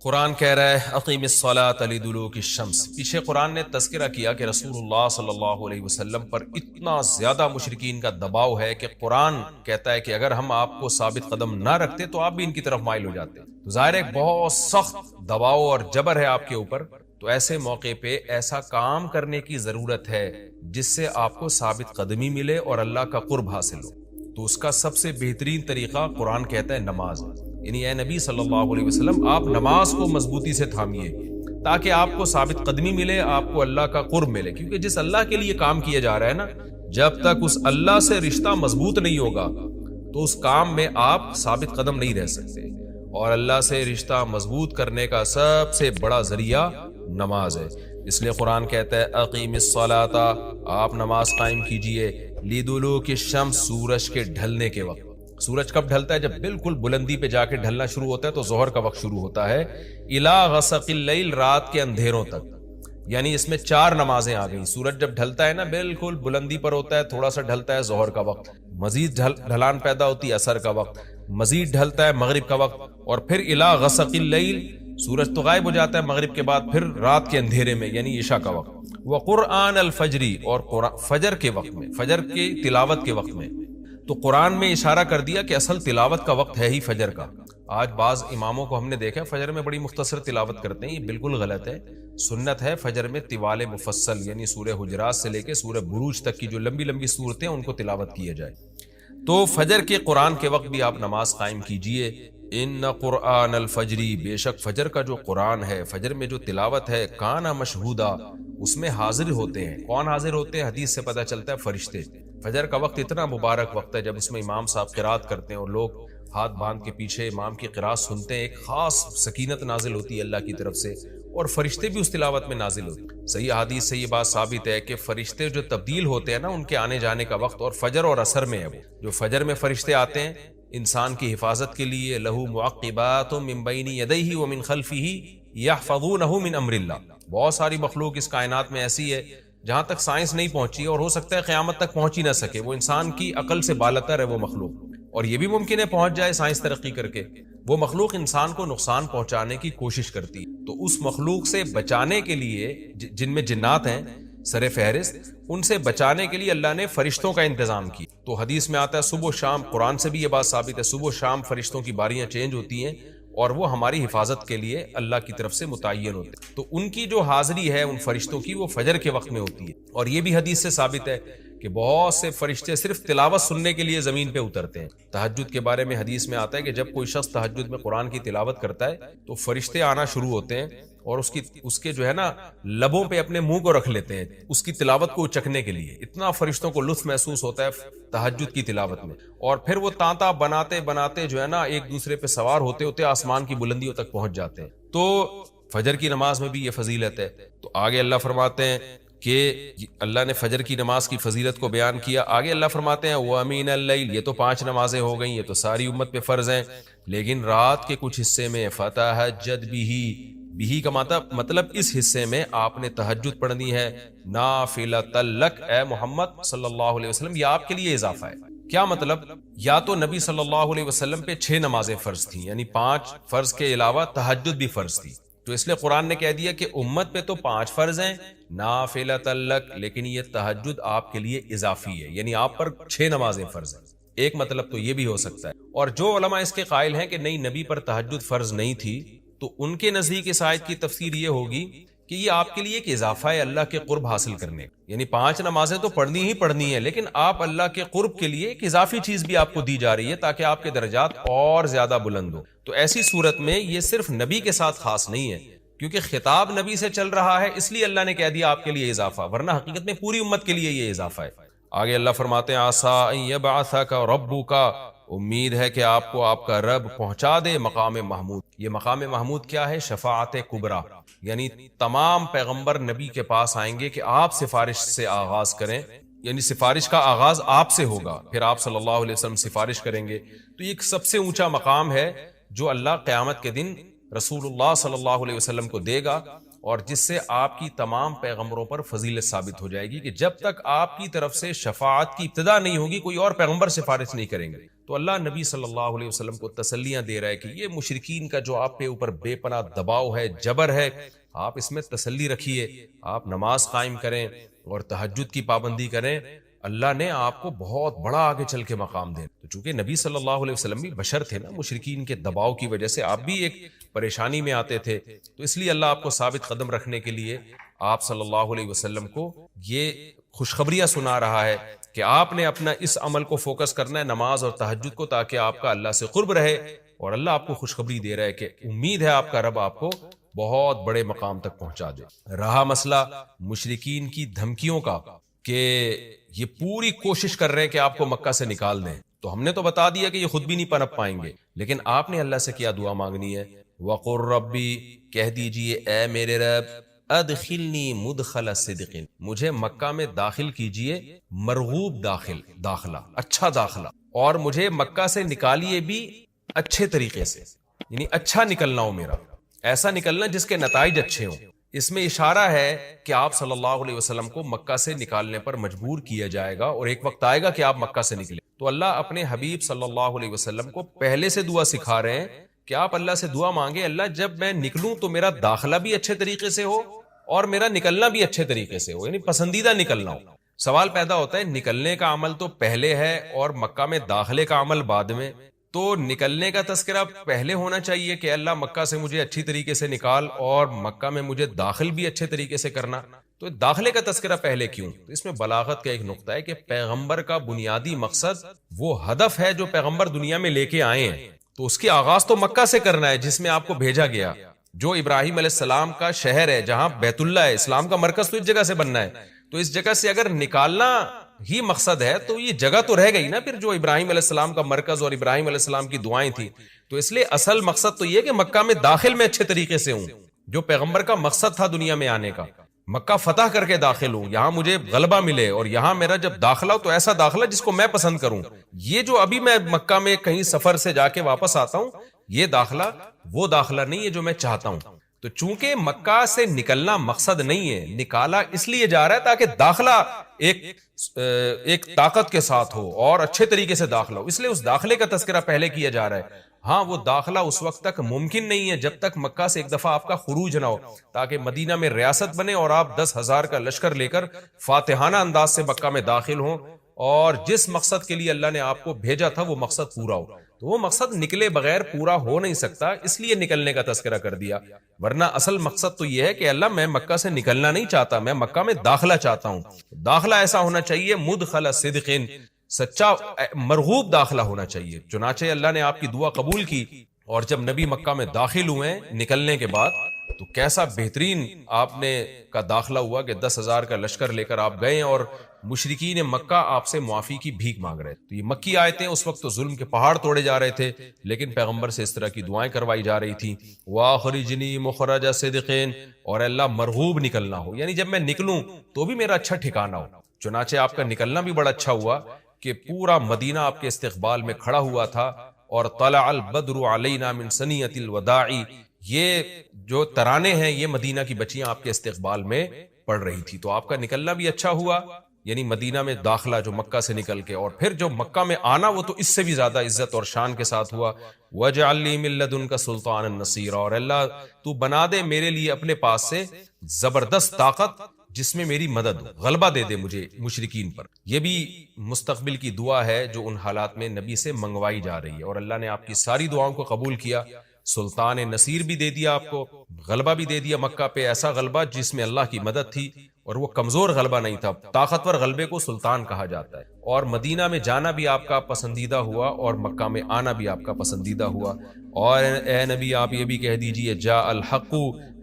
قرآن کہہ رہا ہے اقیم الصلاۃ لدلوک الشمس۔ پیچھے قرآن نے تذکرہ کیا کہ رسول اللہ صلی اللہ علیہ وسلم پر اتنا زیادہ مشرکین کا دباؤ ہے کہ قرآن کہتا ہے کہ اگر ہم آپ کو ثابت قدم نہ رکھتے تو آپ بھی ان کی طرف مائل ہو جاتے۔ تو ظاہر ہے بہت سخت دباؤ اور جبر ہے آپ کے اوپر، تو ایسے موقع پہ ایسا کام کرنے کی ضرورت ہے جس سے آپ کو ثابت قدمی ملے اور اللہ کا قرب حاصل ہو۔ تو اس کا سب سے بہترین طریقہ قرآن کہتا ہے نماز، یعنی اے نبی صلی اللہ علیہ وسلم آپ نماز کو مضبوطی سے تھامیے تاکہ آپ کو ثابت قدمی ملے، آپ کو اللہ کا قرب ملے، کیونکہ جس اللہ کے لیے کام کیا جا رہا ہے نا، جب تک اس اللہ سے رشتہ مضبوط نہیں ہوگا تو اس کام میں آپ ثابت قدم نہیں رہ سکتے۔ اور اللہ سے رشتہ مضبوط کرنے کا سب سے بڑا ذریعہ نماز ہے، اس لیے قرآن کہتا ہے اقیم الصلاۃ، آپ نماز قائم کیجئے، لدلوک الشمس، سورج کے ڈھلنے کے وقت۔ سورج کب ڈھلتا ہے؟ جب بالکل بلندی پہ جا کے ڈھلنا شروع ہوتا ہے تو ظہر کا وقت شروع ہوتا ہے، الی غسق اللیل، رات کے اندھیروں تک، یعنی اس میں 4 نمازیں آ گئیں۔ سورج جب ڈھلتا ہے نا بالکل بلندی پر ہوتا ہے، تھوڑا سا ڈھلتا ہے ظہر کا وقت، مزید ڈھلان پیدا ہوتی ہے عصر کا وقت، مزید ڈھلتا ہے مغرب کا وقت، اور پھر الی غسق اللیل، سورج تو غائب ہو جاتا ہے مغرب کے بعد، پھر رات کے اندھیرے میں یعنی عشاء کا وقت، وقرآن الفجر، اور فجر کے وقت میں، فجر کی تلاوت کے وقت میں۔ تو قرآن میں اشارہ کر دیا کہ اصل تلاوت کا وقت ہے ہی فجر کا۔ آج بعض اماموں کو ہم نے دیکھا فجر میں بڑی مختصر تلاوت کرتے ہیں، یہ بالکل غلط ہے۔ سنت ہے فجر میں طوال مفصل، یعنی سورہ حجرات سے لے کے سورہ بروج تک کی جو لمبی لمبی صورتیں ان کو تلاوت کیا جائے۔ تو فجر کے قرآن کے وقت بھی آپ نماز قائم کیجئے۔ ان قرآن الفجر، بے شک فجر کا جو قرآن ہے، فجر میں جو تلاوت ہے، کان مشہودا، اس میں حاضر ہوتے ہیں۔ کون حاضر ہوتے ہیں؟ حدیث سے پتہ چلتا ہے فرشتے۔ فجر کا وقت اتنا مبارک وقت ہے جب اس میں امام صاحب قرات کرتے ہیں اور لوگ ہاتھ باندھ کے پیچھے امام کی قرات سنتے ہیں، ایک خاص سکینت نازل ہوتی ہے اللہ کی طرف سے، اور فرشتے بھی اس تلاوت میں نازل ہوتے ہیں۔ صحیح حدیث سے یہ بات ثابت ہے کہ فرشتے جو تبدیل ہوتے ہیں نا، ان کے آنے جانے کا وقت اور فجر اور عصر میں ہے۔ وہ جو فجر میں فرشتے آتے ہیں انسان کی حفاظت کے لیے، لہو معقبات من بین یدیہ ومن خلفہ یحفظونہ من امر اللہ، بہت ساری مخلوق اس کائنات میں ایسی ہے جہاں تک سائنس نہیں پہنچی، اور ہو سکتا ہے قیامت تک پہنچ ہی نہ سکے، وہ انسان کی عقل سے بالاتر ہے وہ مخلوق، اور یہ بھی ممکن ہے پہنچ جائے سائنس ترقی کر کے۔ وہ مخلوق انسان کو نقصان پہنچانے کی کوشش کرتی ہے، تو اس مخلوق سے بچانے کے لیے، جن میں جنات ہیں سر فہرست، ان سے بچانے کے لیے اللہ نے فرشتوں کا انتظام کیا۔ تو حدیث میں آتا ہے صبح و شام، قرآن سے بھی یہ بات ثابت ہے، صبح و شام فرشتوں کی باریاں چینج ہوتی ہیں اور وہ ہماری حفاظت کے لیے اللہ کی طرف سے متعین ہوتے ہیں۔ تو ان کی جو حاضری ہے ان فرشتوں کی، وہ فجر کے وقت میں ہوتی ہے۔ اور یہ بھی حدیث سے ثابت ہے کہ بہت سے فرشتے صرف تلاوت سننے کے لیے زمین پہ اترتے ہیں۔ تہجد کے بارے میں حدیث میں آتا ہے کہ جب کوئی شخص تہجد میں قرآن کی تلاوت کرتا ہے تو فرشتے آنا شروع ہوتے ہیں اور اس کے جو ہے نا لبوں پہ اپنے منہ کو رکھ لیتے ہیں اس کی تلاوت کو چکھنے کے لیے۔ اتنا فرشتوں کو لطف محسوس ہوتا ہے تہجد کی تلاوت میں، اور پھر وہ تانتا بناتے بناتے جو ہے نا ایک دوسرے پہ سوار ہوتے ہوتے آسمان کی بلندیوں تک پہنچ جاتے ہیں۔ تو فجر کی نماز میں بھی یہ فضیلت ہے۔ تو آگے اللہ فرماتے ہیں کہ اللہ نے فجر کی نماز کی فضیلت کو بیان کیا، آگے اللہ فرماتے ہیں وَمِنَ اللَّيْلِ، یہ تو 5 نمازیں ہو گئیں، یہ تو ساری امت پہ فرض ہیں، لیکن رات کے کچھ حصے میں فَتَہَجَّدْ بِهِ کا مطلب اس حصے میں آپ نے تہجد پڑھنی ہے، نافلۃ لک، اے محمد صلی اللہ علیہ وسلم، یہ آپ کے لیے اضافہ ہے۔ کیا مطلب؟ یا تو نبی صلی اللہ علیہ وسلم پہ 6 نمازیں فرض تھیں، یعنی 5 فرض کے علاوہ تہجد بھی فرض تھی، تو اس لیے قرآن نے کہہ دیا کہ امت پہ تو 5 فرض ہیں نافلۃ لک، لیکن یہ تہجد آپ کے لیے اضافی ہے، یعنی آپ پر 6 نمازیں فرض ہیں۔ ایک مطلب تو یہ بھی ہو سکتا ہے۔ اور جو علماء اس کے قائل ہیں کہ نہیں نبی پر تہجد فرض نہیں تھی، تو ان کے نزدیک اس آیت کی تفسیر یہ ہوگی کہ یہ آپ کے لیے ایک اضافہ ہے اللہ کے قرب حاصل کرنے، یعنی 5 نمازیں تو پڑھنی ہی پڑھنی ہے، لیکن آپ اللہ کے قرب کے لیے ایک اضافی چیز بھی آپ کو دی جا رہی ہے تاکہ آپ کے درجات اور زیادہ بلند ہو۔ تو ایسی صورت میں یہ صرف نبی کے ساتھ خاص نہیں ہے، کیونکہ خطاب نبی سے چل رہا ہے، اس لیے اللہ نے کہہ دیا آپ کے لیے اضافہ، ورنہ حقیقت میں پوری امت کے لیے یہ اضافہ ہے۔ آگے اللہ فرماتے ہیں عَسَىٰ أَن يَبْعَثَكَ رَبُّكَ، امید ہے کہ آپ کو آپ کا رب پہنچا دے مقام محمود۔ یہ مقام محمود کیا ہے؟ شفاعت کبریٰ، یعنی تمام پیغمبر نبی کے پاس آئیں گے کہ آپ سفارش سے آغاز کریں، یعنی سفارش کا آغاز آپ سے ہوگا، پھر آپ صلی اللہ علیہ وسلم سفارش کریں گے۔ تو یہ ایک سب سے اونچا مقام ہے جو اللہ قیامت کے دن رسول اللہ صلی اللہ علیہ وسلم کو دے گا، اور جس سے آپ کی تمام پیغمبروں پر فضیلت ثابت ہو جائے گی کہ جب تک آپ کی طرف سے شفاعت کی ابتدا نہیں ہوگی کوئی اور پیغمبر سفارش نہیں کریں گے. تو اللہ نبی صلی اللہ علیہ وسلم کو تسلیاں دے رہا ہے کہ یہ مشرکین کا جو آپ کے اوپر بے پناہ دباؤ ہے، جبر ہے، آپ اس میں تسلی رکھیے، آپ نماز قائم کریں اور تہجد کی پابندی کریں، اللہ نے آپ کو بہت بڑا آگے چل کے مقام دے. تو چونکہ نبی صلی اللہ علیہ وسلم بھی بشر تھے نا، مشرکین کے دباؤ کی وجہ سے آپ بھی ایک پریشانی میں آتے تھے، تو اس لیے اللہ آپ کو ثابت قدم رکھنے کے لیے آپ صلی اللہ علیہ وسلم کو یہ خوشخبریاں سنا رہا ہے کہ آپ نے اپنا اس عمل کو فوکس کرنا ہے، نماز اور تہجد کو، تاکہ آپ کا اللہ سے قرب رہے. اور اللہ آپ کو خوشخبری دے رہا ہے کہ امید ہے آپ کا رب آپ کو بہت بڑے مقام تک پہنچا دے. رہا مسئلہ مشرکین کی دھمکیوں کا کہ یہ پوری کوشش کر رہے ہیں کہ آپ کو مکہ سے نکال دیں، تو ہم نے تو بتا دیا کہ یہ خود بھی نہیں پنپ پائیں گے، لیکن آپ نے اللہ سے کیا دعا مانگنی ہے؟ وَقُلْ رَبِّ، کہہ دیجئے اے میرے رب، ادخلنی مدخل صدق، مجھے مکہ میں داخل کیجئے مرغوب داخلہ، اچھا داخلہ، اور مجھے مکہ سے نکالیے بھی اچھے طریقے سے، یعنی اچھا نکلنا ہو میرا، ایسا نکلنا جس کے نتائج اچھے ہوں. اس میں اشارہ ہے کہ آپ صلی اللہ علیہ وسلم کو مکہ سے نکالنے پر مجبور کیا جائے گا، اور ایک وقت آئے گا کہ آپ مکہ سے نکلیں. تو اللہ اپنے حبیب صلی اللہ علیہ وسلم کو پہلے سے دعا سکھا رہے ہیں کہ آپ اللہ سے دعا مانگے، اللہ جب میں نکلوں تو میرا داخلہ بھی اچھے طریقے سے ہو اور میرا نکلنا بھی اچھے طریقے سے ہو، یعنی پسندیدہ نکلنا ہو. سوال پیدا ہوتا ہے نکلنے کا عمل تو پہلے ہے اور مکہ میں داخلے کا عمل بعد میں، تو نکلنے کا تذکرہ پہلے ہونا چاہیے کہ اللہ مکہ سے مجھے اچھی طریقے سے نکال، اور مکہ میں مجھے داخل بھی اچھے طریقے سے کرنا. تو داخلے کا تذکرہ پہلے کیوں؟ تو اس میں بلاغت کا ایک نقطہ ہے کہ پیغمبر کا بنیادی مقصد وہ ہدف ہے جو پیغمبر دنیا میں لے کے آئے ہیں، تو اس کی آغاز تو مکہ سے کرنا ہے جس میں آپ کو بھیجا گیا، جو ابراہیم علیہ السلام کا شہر ہے، جہاں بیت اللہ ہے، اسلام کا مرکز تو اس جگہ سے بننا ہے. تو اس جگہ سے اگر نکالنا ہی مقصد ہے تو یہ جگہ تو رہ گئی نا پھر جو ابراہیم علیہ السلام کا مرکز اور ابراہیم علیہ السلام کی دعائیں تھیں. تو اس لیے اصل مقصد تو یہ کہ مکہ میں داخل میں اچھے طریقے سے ہوں، جو پیغمبر کا مقصد تھا دنیا میں آنے کا، مکہ فتح کر کے داخل ہوں، یہاں مجھے غلبہ ملے، اور یہاں میرا جب داخلہ ہو تو ایسا داخلہ جس کو میں پسند کروں. یہ جو ابھی میں مکہ میں کہیں سفر سے جا کے واپس آتا ہوں، یہ داخلہ وہ داخلہ نہیں ہے جو میں چاہتا ہوں. تو چونکہ مکہ سے نکلنا مقصد نہیں ہے، نکالا اس لیے جا رہا ہے تاکہ داخلہ ایک طاقت کے ساتھ ہو اور اچھے طریقے سے داخلہ ہو، اس لیے اس داخلے کا تذکرہ پہلے کیا جا رہا ہے. ہاں وہ داخلہ اس وقت تک ممکن نہیں ہے جب تک مکہ سے ایک دفعہ آپ کا خروج نہ ہو، تاکہ مدینہ میں ریاست بنے اور آپ 10,000 کا لشکر لے کر فاتحانہ انداز سے مکہ میں داخل ہوں، اور جس مقصد کے لیے اللہ نے آپ کو بھیجا تھا وہ مقصد پورا ہو. تو وہ مقصد نکلے بغیر پورا ہو نہیں سکتا، اس لیے نکلنے کا تذکرہ کر دیا. ورنہ اصل مقصد تو یہ ہے کہ اللہ میں مکہ سے نکلنا نہیں چاہتا، میں مکہ میں داخلہ چاہتا ہوں. داخلہ ایسا ہونا چاہیے مدخل صدق، سچا مرغوب داخلہ ہونا چاہیے. چنانچہ اللہ نے آپ کی دعا قبول کی، اور جب نبی مکہ میں داخل ہوئے نکلنے کے بعد تو کیسا بہترین آپ نے کا داخلہ ہوا کہ 10,000 کا لشکر لے کر آپ گئے، اور مشرکین مکہ آپ سے معافی کی بھیک مانگ رہے. تو یہ مکی آیتیں اس وقت تو ظلم کے پہاڑ توڑے جا رہے تھے، لیکن پیغمبر سے اس طرح کی دعائیں کروائی جا رہی تھی. وَأَخْرِجْنِي مُخْرَجَ صِدْقٍ، اور اللہ مرغوب نکلنا ہو، یعنی جب میں نکلوں تو بھی میرا اچھا ٹھکانہ ہو. چنانچہ آپ کا نکلنا بھی بڑا اچھا ہوا کہ پورا مدینہ آپ کے استقبال میں کھڑا ہوا تھا. اور طلع البدر علینا من ثنیۃ الوداع، یہ جو ترانے ہیں یہ مدینہ کی بچیاں آپ کے استقبال میں پڑھ رہی تھی. تو آپ کا نکلنا بھی اچھا ہوا، یعنی مدینہ میں داخلہ جو مکہ سے نکل کے، اور پھر جو مکہ میں آنا وہ تو اس سے بھی زیادہ عزت اور شان کے ساتھ ہوا. وَاجْعَلْ لِي مِن لَّدُنْكَ سُلْطَانًا نَصِيرًا، اور اللہ تو بنا دے میرے لیے اپنے پاس سے زبردست طاقت جس میں میری مدد، غلبہ دے دے مجھے مشرکین پر. یہ بھی مستقبل کی دعا ہے جو ان حالات میں نبی سے منگوائی جا رہی ہے، اور اللہ نے آپ کی ساری دعاؤں کو قبول کیا. سلطان نصیر بھی دے دیا آپ کو، غلبہ بھی دے دیا مکہ پہ، ایسا غلبہ جس میں اللہ کی مدد تھی، اور وہ کمزور غلبہ نہیں تھا. طاقتور غلبے کو سلطان کہا جاتا ہے. اور مدینہ میں جانا بھی آپ کا پسندیدہ ہوا، اور مکہ میں آنا بھی آپ کا پسندیدہ ہوا. اور اے نبی آپ یہ بھی کہہ دیجئے جاء الحق،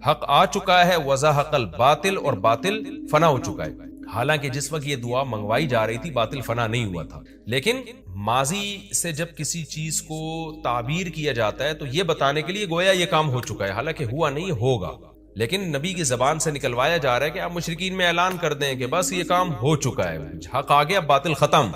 حق آ چکا ہے، وزہق الباطل، اور باطل فنا ہو چکا ہے. حالانکہ جس وقت یہ دعا منگوائی جا رہی تھی باطل فنا نہیں ہوا تھا، لیکن ماضی سے جب کسی چیز کو تعبیر کیا جاتا ہے تو یہ بتانے کے لیے گویا یہ کام ہو چکا ہے، حالانکہ ہوا نہیں، ہوگا. لیکن نبی کی زبان سے نکلوایا جا رہا ہے کہ آپ مشرکین میں اعلان کر دیں کہ بس یہ کام ہو چکا ہے، حق آ گیا، باطل ختم.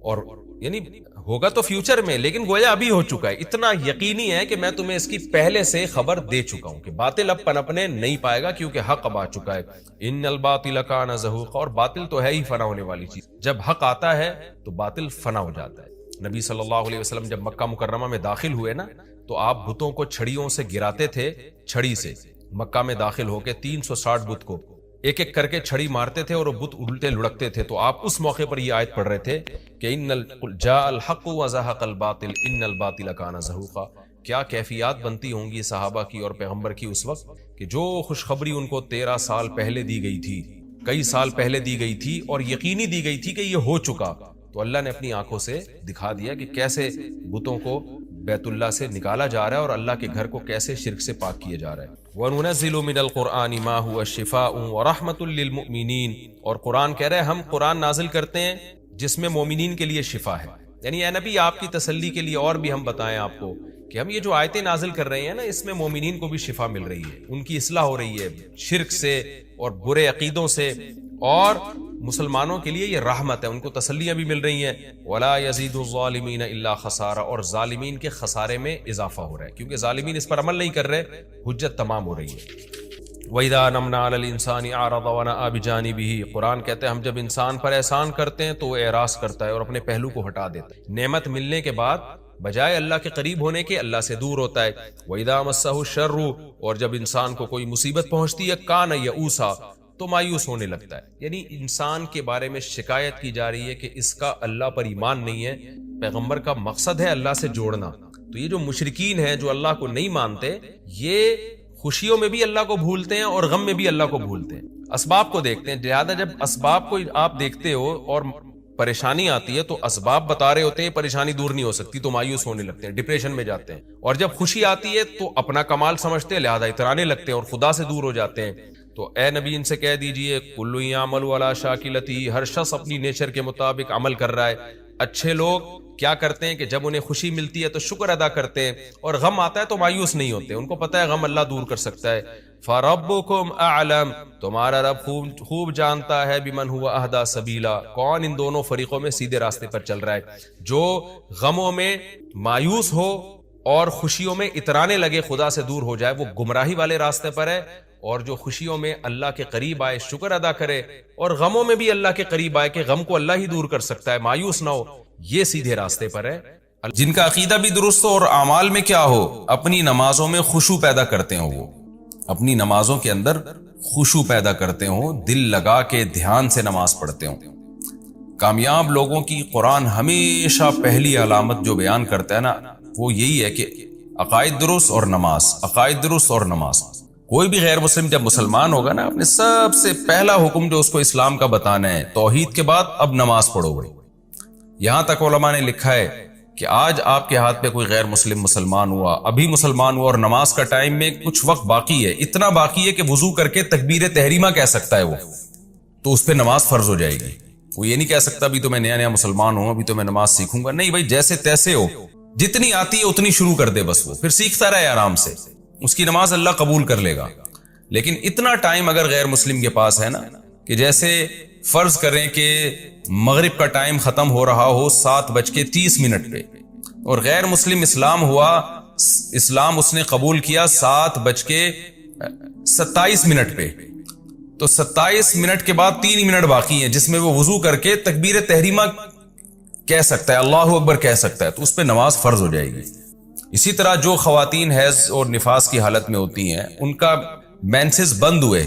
اور یعنی ہوگا تو فیوچر میں، لیکن گویا ابھی ہو چکا ہے. اتنا یقینی ہے کہ میں تمہیں اس کی پہلے سے خبر دے چکا ہوں کہ باطل اب پنپنے نہیں پائے گا کیونکہ حق اب آ چکا ہے. ان الباطل کان زہوقا، اور باطل تو ہے ہی فنا ہونے والی چیز. جب حق آتا ہے تو باطل فنا ہو جاتا ہے. نبی صلی اللہ علیہ وسلم جب مکہ مکرمہ میں داخل ہوئے نا تو آپ بتوں کو چھڑیوں سے گراتے تھے. چھڑی سے مکہ میں داخل ہو کے 360 بت کو ایک ایک کر کے چھڑی مارتے تھے اور وہ بت الٹے لڑکتے تھے. تو آپ اس موقع پر یہ آیت پڑھ رہے تھے کہ جاء الحق وزهق الباطل ان الباطل کان زہوقا. کیا کیفیات بنتی ہوں گی صحابہ کی اور پیغمبر کی اس وقت کہ جو خوشخبری ان کو 13 سال پہلے دی گئی تھی، کئی سال پہلے دی گئی تھی اور یقینی دی گئی تھی کہ یہ ہو چکا، تو اللہ نے اپنی آنکھوں سے دکھا دیا کہ کیسے بتوں کو بیت اللہ سے نکالا جا رہا ہے اور اللہ کے گھر کو کیسے شرک سے پاک کیا جا رہا ہے. وَنُنَزِّلُ مِنَ الْقُرْآنِ مَا هُوَ شِفَاءٌ وَرَحْمَةٌ لِّلْمُؤْمِنِينَ، اور قرآن کہہ رہے ہیں ہم قرآن نازل کرتے ہیں جس میں مومنین کے لیے شفا ہے. یعنی اے نبی آپ کی تسلی کے لیے اور بھی ہم بتائیں آپ کو کہ ہم یہ جو آیتیں نازل کر رہے ہیں نا اس میں مومنین کو بھی شفا مل رہی ہے، ان کی اصلاح ہو رہی ہے شرک سے اور برے عقیدوں سے، اور مسلمانوں کے لیے یہ رحمت ہے، ان کو تسلیاں بھی مل رہی ہیں. وَلَا يَزِيدُ الظَّالِمِينَ إِلَّا خَسَارًا، اور ظالمین کے خسارے میں اضافہ ہو رہا ہے کیونکہ ظالمین اس پر عمل نہیں کر رہے، حجت تمام ہو رہی ہے. وَإِذَا نَمْنَا عَلَى الْإِنسَانِ أَعْرَضَ وَنَأَىٰ بِجَانِبِهِ، قرآن کہتے ہیں ہم جب انسان پر احسان کرتے ہیں تو وہ اعراض کرتا ہے اور اپنے پہلو کو ہٹا دیتا ہے. نعمت ملنے کے بعد بجائے اللہ کے قریب ہونے کے اللہ سے دور ہوتا ہے. وَإِذَا مَسَّهُ الشَّرُّ، اور جب انسان کو کوئی مصیبت پہنچتی ہے کَانَ یئوسا، تو مایوس ہونے لگتا ہے. یعنی انسان کے بارے میں شکایت کی جا رہی ہے کہ اس کا اللہ پر ایمان نہیں ہے. پیغمبر کا مقصد ہے اللہ سے جوڑنا. تو یہ جو مشرکین ہیں جو اللہ کو نہیں مانتے، یہ خوشیوں میں بھی اللہ کو بھولتے ہیں اور غم میں بھی اللہ کو بھولتے ہیں، اسباب کو دیکھتے ہیں. لہذا جب اسباب کو آپ دیکھتے ہو اور پریشانی آتی ہے تو اسباب بتا رہے ہوتے ہیں پریشانی دور نہیں ہو سکتی، تو مایوس ہونے لگتے ہیں، ڈپریشن میں جاتے ہیں. اور جب خوشی آتی ہے تو اپنا کمال سمجھتے ہیں لہذا اترانے لگتے ہیں اور خدا سے دور ہو جاتے ہیں. تو اے نبی ان سے کہہ دیجئے کُلٌّ یعملُ علی شاکلتہ، ہر شخص اپنی نیچر کے مطابق عمل کر رہا ہے. اچھے لوگ کیا کرتے ہیں کہ جب انہیں خوشی ملتی ہے تو شکر ادا کرتے ہیں اور غم آتا ہے تو مایوس نہیں ہوتے، ان کو پتہ ہے غم اللہ دور کر سکتا ہے. فَرَبُّكُمْ أَعْلَمُ، تمہارا رب خوب جانتا ہے بِمَنْ هُوَ أَهْدَىٰ سَبِيلًا، کون ان دونوں فریقوں میں سیدھے راستے پر چل رہا ہے. جو غموں میں مایوس ہو اور خوشیوں میں اترانے لگے خدا سے دور ہو جائے وہ گمراہی والے راستے پر ہے، اور جو خوشیوں میں اللہ کے قریب آئے شکر ادا کرے اور غموں میں بھی اللہ کے قریب آئے کہ غم کو اللہ ہی دور کر سکتا ہے، مایوس نہ ہو، یہ سیدھے راستے پر ہے. جن کا عقیدہ بھی درست ہو اور اعمال میں کیا ہو، اپنی نمازوں میں خشوع پیدا کرتے ہوں، وہ اپنی نمازوں کے اندر خشوع پیدا کرتے ہوں، دل لگا کے دھیان سے نماز پڑھتے ہوں. کامیاب لوگوں کی قرآن ہمیشہ پہلی علامت جو بیان کرتا ہے نا وہ یہی ہے کہ عقائد درست اور نماز، عقائد درست اور نماز. کوئی بھی غیر مسلم جب مسلمان ہوگا نا اپنے سب سے پہلا حکم جو اس کو اسلام کا بتانا ہے توحید کے بعد اب نماز پڑھو بھائی. یہاں تک علماء نے لکھا ہے کہ آج آپ کے ہاتھ پہ کوئی غیر مسلم مسلمان ہوا، ابھی مسلمان ہوا اور نماز کا ٹائم میں کچھ وقت باقی ہے، اتنا باقی ہے کہ وضو کر کے تکبیر تحریمہ کہہ سکتا ہے وہ، تو اس پہ نماز فرض ہو جائے گی. وہ یہ نہیں کہہ سکتا ابھی تو میں نیا مسلمان ہوں، ابھی تو میں نماز سیکھوں گا. نہیں بھائی، جیسے تیسے ہو، جتنی آتی ہے اتنی شروع کر دے بس، وہ پھر سیکھتا رہے آرام سے، اس کی نماز اللہ قبول کر لے گا. لیکن اتنا ٹائم اگر غیر مسلم کے پاس ہے نا کہ جیسے فرض کریں کہ مغرب کا ٹائم ختم ہو رہا ہو 7:30 پہ اور غیر مسلم اسلام ہوا، اسلام اس نے قبول کیا 7:27 پہ، تو 27 منٹ کے بعد 3 منٹ باقی ہیں جس میں وہ وضو کر کے تکبیر تحریمہ کہہ سکتا ہے، اللہ اکبر کہہ سکتا ہے، تو اس پہ نماز فرض ہو جائے گی. اسی طرح جو خواتین حیض اور نفاس کی حالت میں ہوتی ہیں ان کا مینسز بند ہوئے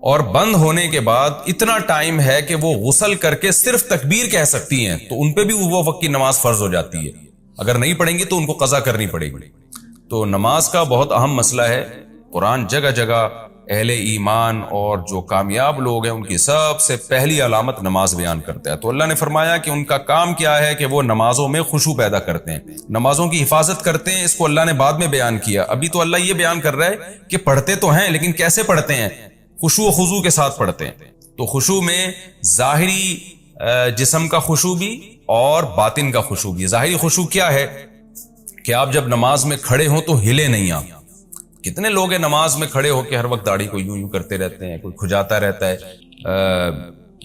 اور بند ہونے کے بعد اتنا ٹائم ہے کہ وہ غسل کر کے صرف تکبیر کہہ سکتی ہیں، تو ان پہ بھی وہ وقت کی نماز فرض ہو جاتی ہے. اگر نہیں پڑھیں گی تو ان کو قضا کرنی پڑے گی. تو نماز کا بہت اہم مسئلہ ہے. قرآن جگہ جگہ اہل ایمان اور جو کامیاب لوگ ہیں ان کی سب سے پہلی علامت نماز بیان کرتا ہے. تو اللہ نے فرمایا کہ ان کا کام کیا ہے کہ وہ نمازوں میں خشوع پیدا کرتے ہیں، نمازوں کی حفاظت کرتے ہیں. اس کو اللہ نے بعد میں بیان کیا، ابھی تو اللہ یہ بیان کر رہا ہے کہ پڑھتے تو ہیں لیکن کیسے پڑھتے ہیں، خشوع و خضوع کے ساتھ پڑھتے ہیں. تو خشوع میں ظاہری جسم کا خشوع بھی اور باطن کا خشوع بھی. ظاہری خشوع کیا ہے کہ آپ جب نماز میں کھڑے ہوں تو ہلے نہیں. آپ کتنے لوگ ہیں نماز میں کھڑے ہو کے ہر وقت داڑھی کو یوں کرتے رہتے ہیں، کوئی کھجاتا رہتا ہے.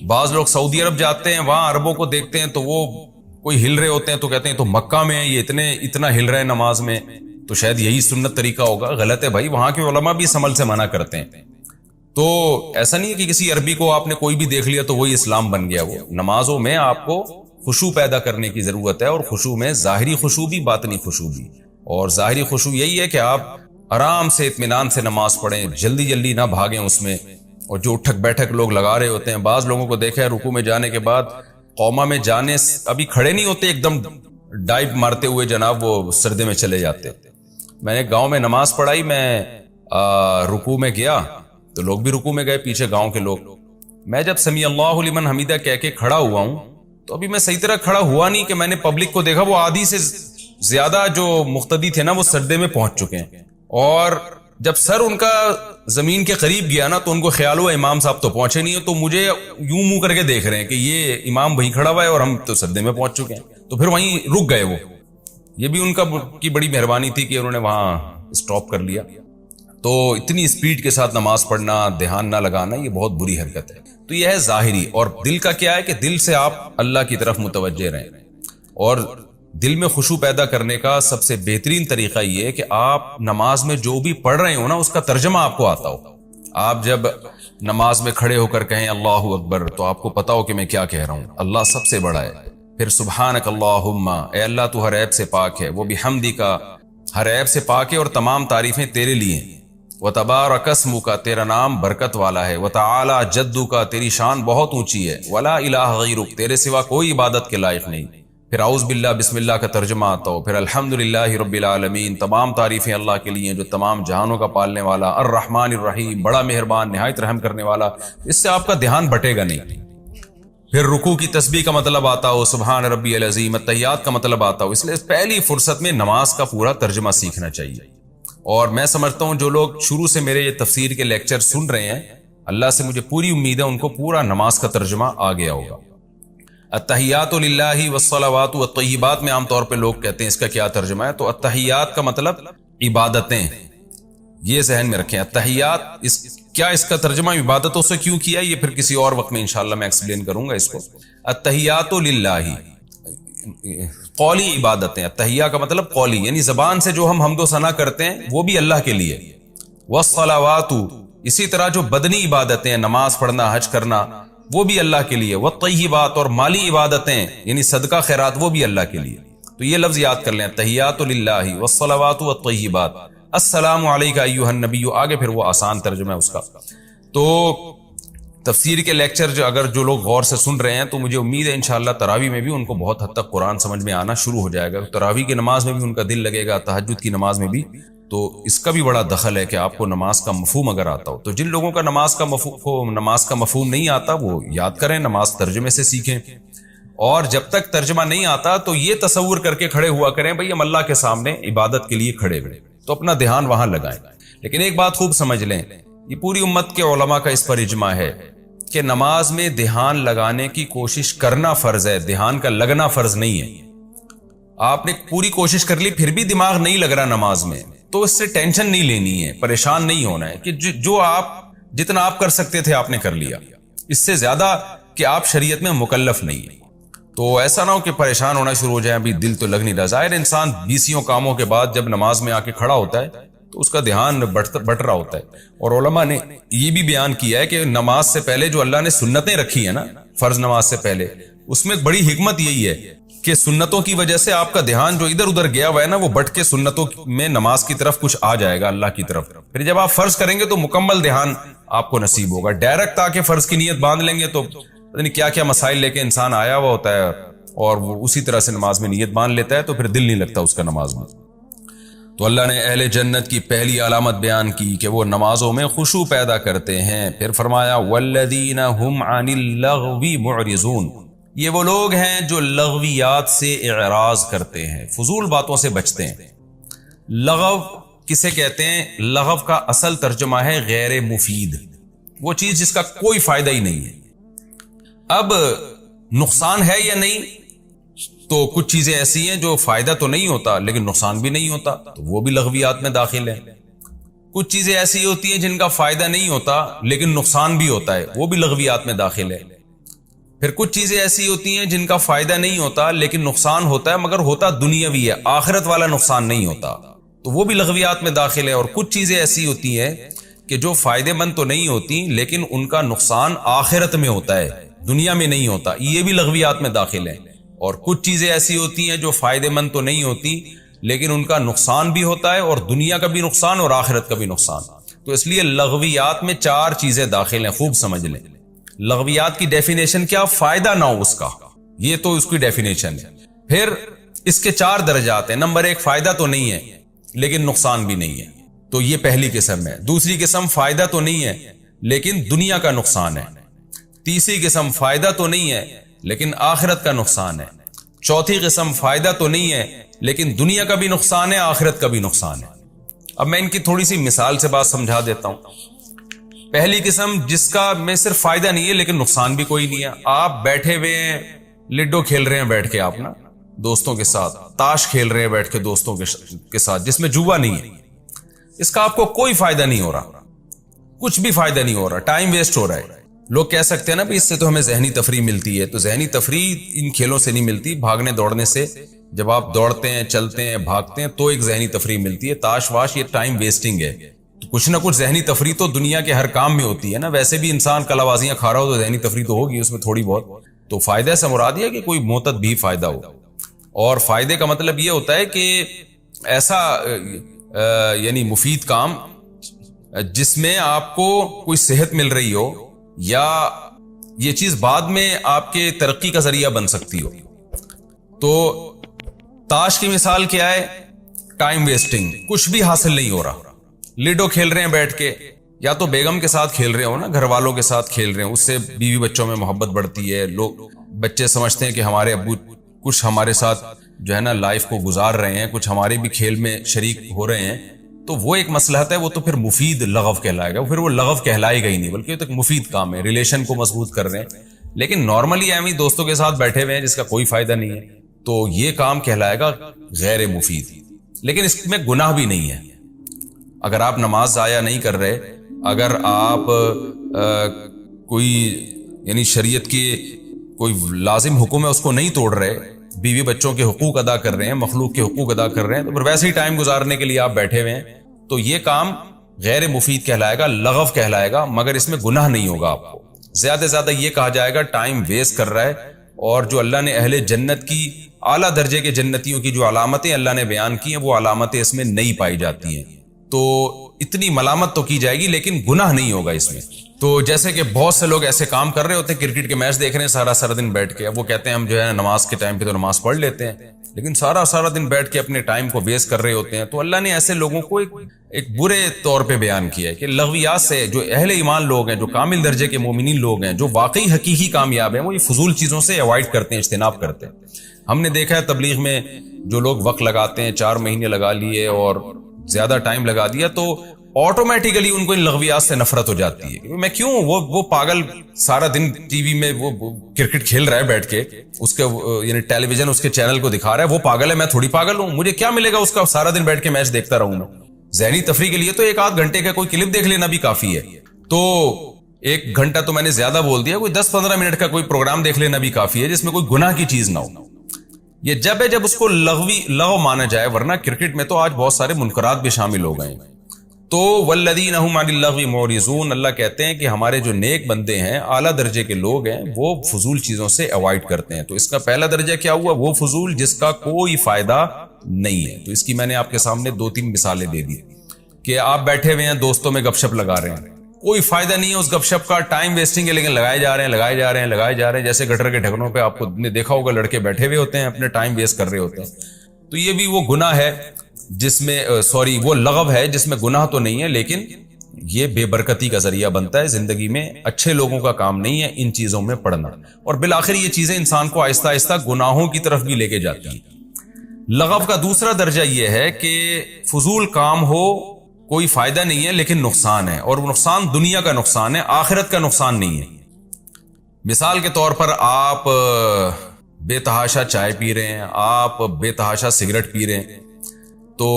بعض لوگ سعودی عرب جاتے ہیں، وہاں عربوں کو دیکھتے ہیں تو وہ کوئی ہل رہے ہوتے ہیں تو کہتے ہیں تو مکہ میں یہ اتنا ہل رہے ہیں نماز میں، تو شاید یہی سنت طریقہ ہوگا. غلط ہے بھائی، وہاں کے علماء بھی اس عمل سے منع کرتے ہیں. تو ایسا نہیں ہے کہ کسی عربی کو آپ نے کوئی بھی دیکھ لیا تو وہی اسلام بن گیا. وہ نمازوں میں آپ کو خشوع پیدا کرنے کی ضرورت ہے، اور خشوع میں ظاہری خشوع بھی باطنی خشوع بھی. اور ظاہری خشوع یہی ہے کہ آپ آرام سے اطمینان سے نماز پڑھیں، جلدی جلدی نہ بھاگیں اس میں. اور جو اٹھک بیٹھک لوگ لگا رہے ہوتے ہیں، بعض لوگوں کو دیکھا ہے رکوع میں جانے کے بعد قوما میں جانے ابھی کھڑے نہیں ہوتے، ایک دم ڈائیو مارتے ہوئے جناب وہ سردے میں چلے جاتے. میں نے گاؤں میں نماز پڑھائی، میں رکوع میں گیا تو لوگ بھی رکوع میں گئے، پیچھے گاؤں کے لوگ. میں جب سمیع اللہ لمن حمیدہ کہہ کے کھڑا ہوا ہوں تو ابھی میں صحیح طرح کھڑا ہوا نہیں کہ میں نے پبلک کو دیکھا وہ آدھی سے زیادہ جو مقتدی تھے نا وہ سجدے میں پہنچ چکے ہیں. اور جب سر ان کا زمین کے قریب گیا نا تو ان کو خیال ہوا امام صاحب تو پہنچے نہیں ہیں، تو مجھے یوں منہ کر کے دیکھ رہے ہیں کہ یہ امام وہیں کھڑا ہوا ہے اور ہم تو سجدے میں پہنچ چکے ہیں. تو پھر وہیں رک گئے. وہ یہ بھی ان کی بڑی مہربانی تھی کہ انہوں نے وہاں اسٹاپ کر لیا. تو اتنی اسپیڈ کے ساتھ نماز پڑھنا، دھیان نہ لگانا، یہ بہت بری حرکت ہے. تو یہ ہے ظاہری. اور دل کا کیا ہے کہ دل سے آپ اللہ کی طرف متوجہ رہیں. اور دل میں خشوع پیدا کرنے کا سب سے بہترین طریقہ یہ ہے کہ آپ نماز میں جو بھی پڑھ رہے ہو نا اس کا ترجمہ آپ کو آتا ہو. آپ جب نماز میں کھڑے ہو کر کہیں اللہ اکبر تو آپ کو پتا ہو کہ میں کیا کہہ رہا ہوں، اللہ سب سے بڑا ہے. پھر سبحانک اللہم، اے اللہ تو ہر عیب سے پاک ہے. وہ بحمدک، ہر عیب سے پاک ہے اور تمام تعریفیں تیرے لیے ہیں. وتبارک اسمک، تیرا نام برکت والا ہے. وتعالی جدک، تیری شان بہت اونچی ہے. ولا الہ غیرک، تیرے سوا کوئی عبادت کے لائق نہیں. پھر اعوذ باللہ بسم اللہ کا ترجمہ آتا ہو. پھر الحمدللہ رب العالمین، تمام تعریفیں اللہ کے لیے جو تمام جہانوں کا پالنے والا. الرحمن الرحیم، بڑا مہربان نہایت رحم کرنے والا. اس سے آپ کا دھیان بٹے گا نہیں. پھر رکوع کی تسبیح کا مطلب آتا ہو، سبحان ربی العظیم. التحیات کا مطلب آتا ہو. اس لیے پہلی فرصت میں نماز کا پورا ترجمہ سیکھنا چاہیے. اور میں سمجھتا ہوں جو لوگ شروع سے میرے یہ تفسیر کے لیکچر سن رہے ہیں، اللہ سے مجھے پوری امید ہے ان کو پورا نماز کا ترجمہ آ گیا ہوگا. التحیات للہ والصلوات والطیبات میں عام طور پہ لوگ کہتے ہیں اس کا کیا ترجمہ ہے. تو التحیات کا مطلب عبادتیں، یہ ذہن میں رکھیں. التحیات اس کا ترجمہ عبادتوں سے کیوں کیا، یہ پھر کسی اور وقت میں انشاءاللہ میں ایکسپلین کروں گا اس کو. التحیات للہ، قولی عبادتیں. التحیہ کا مطلب قولی، یعنی زبان سے جو ہم حمد و ثنا کرتے ہیں وہ بھی اللہ کے لیے. والصلوات، اسی طرح جو بدنی عبادتیں، نماز پڑھنا، حج کرنا، وہ بھی اللہ کے لیے. والطیبات، اور مالی عبادتیں یعنی صدقہ خیرات، وہ بھی اللہ کے لیے. تو یہ لفظ یاد کر لیں، التحیات للہ والصلوات والطیبات. السلام علیکہ ایھا النبی، آگے پھر وہ آسان ترجمہ ہے اس کا. تو تفسیر کے لیکچر اگر جو لوگ غور سے سن رہے ہیں تو مجھے امید ہے انشاءاللہ تراویح میں بھی ان کو بہت حد تک قرآن سمجھ میں آنا شروع ہو جائے گا. تراویح کی نماز میں بھی ان کا دل لگے گا، تہجد کی نماز میں بھی. تو اس کا بھی بڑا دخل ہے کہ آپ کو نماز کا مفہوم اگر آتا ہو. تو جن لوگوں کا نماز کا مفہوم نہیں آتا وہ یاد کریں، نماز ترجمے سے سیکھیں. اور جب تک ترجمہ نہیں آتا تو یہ تصور کر کے کھڑے ہوا کریں بھئی ہم اللہ کے سامنے عبادت کے لیے کھڑے ہوئے، تو اپنا دھیان وہاں لگائیں. لیکن ایک بات خوب سمجھ لیں، یہ پوری امت کے علماء کا اس پر اجماع ہے کہ نماز میں دھیان لگانے کی کوشش کرنا فرض ہے، دھیان کا لگنا فرض نہیں ہے. آپ نے پوری کوشش کر لی پھر بھی دماغ نہیں لگ رہا نماز میں، تو اس سے ٹینشن نہیں لینی ہے، پریشان نہیں ہونا ہے کہ جو آپ جتنا آپ کر سکتے تھے آپ نے کر لیا، اس سے زیادہ کہ آپ شریعت میں مکلف نہیں ہیں. تو ایسا نہ ہو کہ پریشان ہونا شروع ہو جائیں، ابھی دل تو لگ نہیں رہا. ظاہر انسان 20 کاموں کے بعد جب نماز میں آ کے کھڑا ہوتا ہے تو اس کا دھیان بٹ رہا ہوتا ہے. اور علماء نے یہ بھی بیان کیا ہے کہ نماز سے پہلے جو اللہ نے سنتیں رکھی ہیں نا، فرض نماز سے پہلے، اس میں ایک بڑی حکمت یہی ہے کہ سنتوں کی وجہ سے آپ کا دھیان جو ادھر ادھر گیا ہوا ہے نا وہ بٹ کے سنتوں میں نماز کی طرف کچھ آ جائے گا، اللہ کی طرف. پھر جب آپ فرض کریں گے تو مکمل دھیان آپ کو نصیب ہوگا. ڈائریکٹ آ کے فرض کی نیت باندھ لیں گے تو پتہ نہیں کیا کیا مسائل لے کے انسان آیا ہوا ہوتا ہے اور وہ اسی طرح سے نماز میں نیت باندھ لیتا ہے، تو پھر دل نہیں لگتا اس کا نماز میں. تو اللہ نے اہل جنت کی پہلی علامت بیان کی کہ وہ نمازوں میں خشوع پیدا کرتے ہیں. پھر فرمایا والذین هم عن اللغو معرضون، یہ وہ لوگ ہیں جو لغویات سے اعراض کرتے ہیں، فضول باتوں سے بچتے ہیں. لغو کسے کہتے ہیں؟ لغو کا اصل ترجمہ ہے غیر مفید، وہ چیز جس کا کوئی فائدہ ہی نہیں ہے. اب نقصان ہے یا نہیں؟ تو کچھ چیزیں ایسی ہیں جو فائدہ تو نہیں ہوتا لیکن نقصان بھی نہیں ہوتا، تو وہ بھی لغویات میں داخل ہیں. کچھ چیزیں ایسی ہوتی ہیں جن کا فائدہ نہیں ہوتا لیکن نقصان بھی ہوتا ہے، وہ بھی لغویات میں داخل ہے. پھر کچھ چیزیں ایسی ہوتی ہیں جن کا فائدہ نہیں ہوتا لیکن نقصان ہوتا ہے، مگر ہوتا دنیاوی ہے، آخرت والا نقصان نہیں ہوتا، تو وہ بھی لغویات میں داخل ہے۔ اور کچھ چیزیں ایسی ہوتی ہیں کہ جو فائدے مند تو نہیں ہوتی لیکن ان کا نقصان آخرت میں ہوتا ہے، دنیا میں نہیں ہوتا، یہ بھی لغویات میں داخل ہے۔ اور کچھ چیزیں ایسی ہوتی ہیں جو فائدے مند تو نہیں ہوتی لیکن ان کا نقصان بھی ہوتا ہے، اور دنیا کا بھی نقصان اور آخرت کا بھی نقصان۔ تو اس لیے لغویات میں 4 چیزیں داخل ہیں، خوب سمجھ لیں۔ لغویات کی ڈیفینیشن کیا؟ فائدہ نہ ہو اس کا، یہ تو اس کی ڈیفینیشن ہے۔ پھر اس کے 4 درجات ہیں۔ نمبر 1، فائدہ تو نہیں ہے لیکن نقصان بھی نہیں ہے، تو یہ پہلی قسم ہے۔ دوسری قسم، فائدہ تو نہیں ہے لیکن دنیا کا نقصان ہے۔ تیسری قسم، فائدہ تو نہیں ہے لیکن آخرت کا نقصان ہے۔ چوتھی قسم، فائدہ تو نہیں ہے لیکن دنیا کا بھی نقصان ہے، آخرت کا بھی نقصان ہے۔ اب میں ان کی تھوڑی سی مثال سے بات سمجھا دیتا ہوں۔ پہلی قسم جس کا میں صرف فائدہ نہیں ہے لیکن نقصان بھی کوئی نہیں ہے، آپ بیٹھے ہوئے ہیں، لڈو کھیل رہے ہیں بیٹھ کے آپ نا دوستوں کے ساتھ، تاش کھیل رہے ہیں بیٹھ کے دوستوں کے ساتھ، جس میں جوا نہیں ہے، اس کا آپ کو کوئی فائدہ نہیں ہو رہا، کچھ بھی فائدہ نہیں ہو رہا، ٹائم ویسٹ ہو رہا ہے۔ لوگ کہہ سکتے ہیں نا بھی اس سے تو ہمیں ذہنی تفریح ملتی ہے، تو ذہنی تفریح ان کھیلوں سے نہیں ملتی، بھاگنے دوڑنے سے، جب آپ دوڑتے ہیں، چلتے ہیں، بھاگتے ہیں تو ایک ذہنی تفریح ملتی ہے۔ تاش واش یہ ٹائم ویسٹنگ ہے، تو کچھ نہ کچھ ذہنی تفریح تو دنیا کے ہر کام میں ہوتی ہے نا۔ ویسے بھی انسان کلاوازیاں کھا رہا ہو تو ذہنی تفریح تو ہوگی اس میں تھوڑی بہت، تو فائدہ سے مراد یہ کہ کوئی معتد بھی فائدہ ہو۔ اور فائدے کا مطلب یہ ہوتا ہے کہ ایسا یعنی مفید کام جس میں آپ کو کوئی صحت مل رہی ہو، یا یہ چیز بعد میں آپ کے ترقی کا ذریعہ بن سکتی ہو۔ تو تاش کی مثال کیا ہے؟ ٹائم ویسٹنگ، کچھ بھی حاصل نہیں ہو رہا، لڈو کھیل رہے ہیں بیٹھ کے، یا تو بیگم کے ساتھ کھیل رہے ہو نا، گھر والوں کے ساتھ کھیل رہے ہیں، اس سے بیوی بچوں میں محبت بڑھتی ہے، لوگ بچے سمجھتے ہیں کہ ہمارے ابو کچھ ہمارے ساتھ جو ہے نا لائف کو گزار رہے ہیں، کچھ ہمارے بھی کھیل میں شریک ہو رہے ہیں، تو وہ ایک مصلحت ہے، وہ تو پھر مفید لغو کہلائے گا، پھر وہ لغو کہلائے گا ہی نہیں، بلکہ وہ تو ایک مفید کام ہے، ریلیشن کو مضبوط کر رہے ہیں۔ لیکن نارملی ایویں دوستوں کے ساتھ بیٹھے ہوئے ہیں جس کا کوئی فائدہ نہیں ہے، تو یہ کام کہلائے گا غیر مفید، لیکن اس میں گناہ بھی نہیں ہے۔ اگر آپ نماز ضائع نہیں کر رہے، اگر آپ کوئی یعنی شریعت کی کوئی لازم حکم ہے اس کو نہیں توڑ رہے، بیوی بچوں کے حقوق ادا کر رہے ہیں، مخلوق کے حقوق ادا کر رہے ہیں، تو پھر ویسے ہی ٹائم گزارنے کے لیے آپ بیٹھے ہوئے ہیں، تو یہ کام غیر مفید کہلائے گا، لغو کہلائے گا، مگر اس میں گناہ نہیں ہوگا آپ کو۔ زیادہ سے زیادہ یہ کہا جائے گا ٹائم ویسٹ کر رہا ہے۔ اور جو اللہ نے اہل جنت کی، اعلیٰ درجے کے جنتیوں کی جو علامتیں اللہ نے بیان کی ہیں، وہ علامتیں اس میں نہیں پائی جاتی ہیں، تو اتنی ملامت تو کی جائے گی لیکن گناہ نہیں ہوگا اس میں۔ تو جیسے کہ بہت سے لوگ ایسے کام کر رہے ہوتے ہیں، کرکٹ کے میچ دیکھ رہے ہیں سارا دن بیٹھ کے، اب وہ کہتے ہیں ہم جو ہے نماز کے ٹائم پہ تو نماز پڑھ لیتے ہیں، لیکن سارا دن بیٹھ کے اپنے ٹائم کو ویسٹ کر رہے ہوتے ہیں۔ تو اللہ نے ایسے لوگوں کو ایک برے طور پہ بیان کیا ہے کہ لغویات سے جو اہل ایمان لوگ ہیں، جو کامل درجے کے مومنین لوگ ہیں، جو واقعی حقیقی کامیاب ہیں، وہ یہ فضول چیزوں سے اوائڈ کرتے ہیں، اجتناب کرتے ہیں۔ ہم نے دیکھا ہے تبلیغ میں جو لوگ وقت لگاتے ہیں، 4 مہینے لگا لیے اور زیادہ ٹائم لگا دیا، تو آٹومیٹیکلی ان کو ان لغویات سے نفرت ہو جاتی ہے۔ میں کیوں، وہ پاگل سارا دن ٹی وی میں وہ کرکٹ کھیل رہا ہے بیٹھ کے، اس کے یعنی ٹیلی ویژن اس کے چینل کو دکھا رہا ہے، وہ پاگل ہے، میں تھوڑی پاگل ہوں، مجھے کیا ملے گا اس کا سارا دن بیٹھ کے میچ دیکھتا رہوں میں؟ ذہنی تفریح کے لیے تو 1 آدھ گھنٹے کا کوئی کلپ دیکھ لینا بھی کافی ہے، تو 1 گھنٹہ تو میں نے زیادہ بول دیا، کوئی 10-15 منٹ کا کوئی پروگرام دیکھ لینا بھی کافی ہے جس میں کوئی گناہ کی چیز نہ ہو۔ یہ جب ہے جب اس کو لغو مانا جائے، ورنہ کرکٹ میں تو آج بہت سارے منکرات بھی شامل ہو گئے ہیں۔ تو والذین هم عن اللغو معرضون، اللہ کہتے ہیں کہ ہمارے جو نیک بندے ہیں، اعلیٰ درجے کے لوگ ہیں، وہ فضول چیزوں سے اوائڈ کرتے ہیں۔ تو اس کا پہلا درجہ کیا ہوا؟ وہ فضول جس کا کوئی فائدہ نہیں ہے۔ تو اس کی میں نے آپ کے سامنے 2-3 مثالیں دے دی کہ آپ بیٹھے ہوئے ہیں، دوستوں میں گپ شپ لگا رہے ہیں، کوئی فائدہ نہیں ہے اس گپ شپ کا، ٹائم ویسٹنگ ہے، لیکن لگائے جا رہے ہیں، جیسے گٹر کے ڈھکنوں پہ آپ کو نے دیکھا ہوگا لڑکے بیٹھے ہوئے ہوتے ہیں، اپنے ٹائم ویسٹ کر رہے ہوتے ہیں۔ تو یہ بھی وہ گناہ ہے جس میں وہ لغو ہے جس میں گناہ تو نہیں ہے، لیکن یہ بے برکتی کا ذریعہ بنتا ہے زندگی میں، اچھے لوگوں کا کام نہیں ہے ان چیزوں میں پڑنا، اور بالآخر یہ چیزیں انسان کو آہستہ آہستہ گناہوں کی طرف بھی لے کے جاتی ہیں۔ لغو کا دوسرا درجہ یہ ہے کہ فضول کام ہو، کوئی فائدہ نہیں ہے لیکن نقصان ہے، اور وہ نقصان دنیا کا نقصان ہے، آخرت کا نقصان نہیں ہے۔ مثال کے طور پر آپ بے تحاشا چائے پی رہے ہیں، آپ بے تحاشا سگریٹ پی رہے ہیں، تو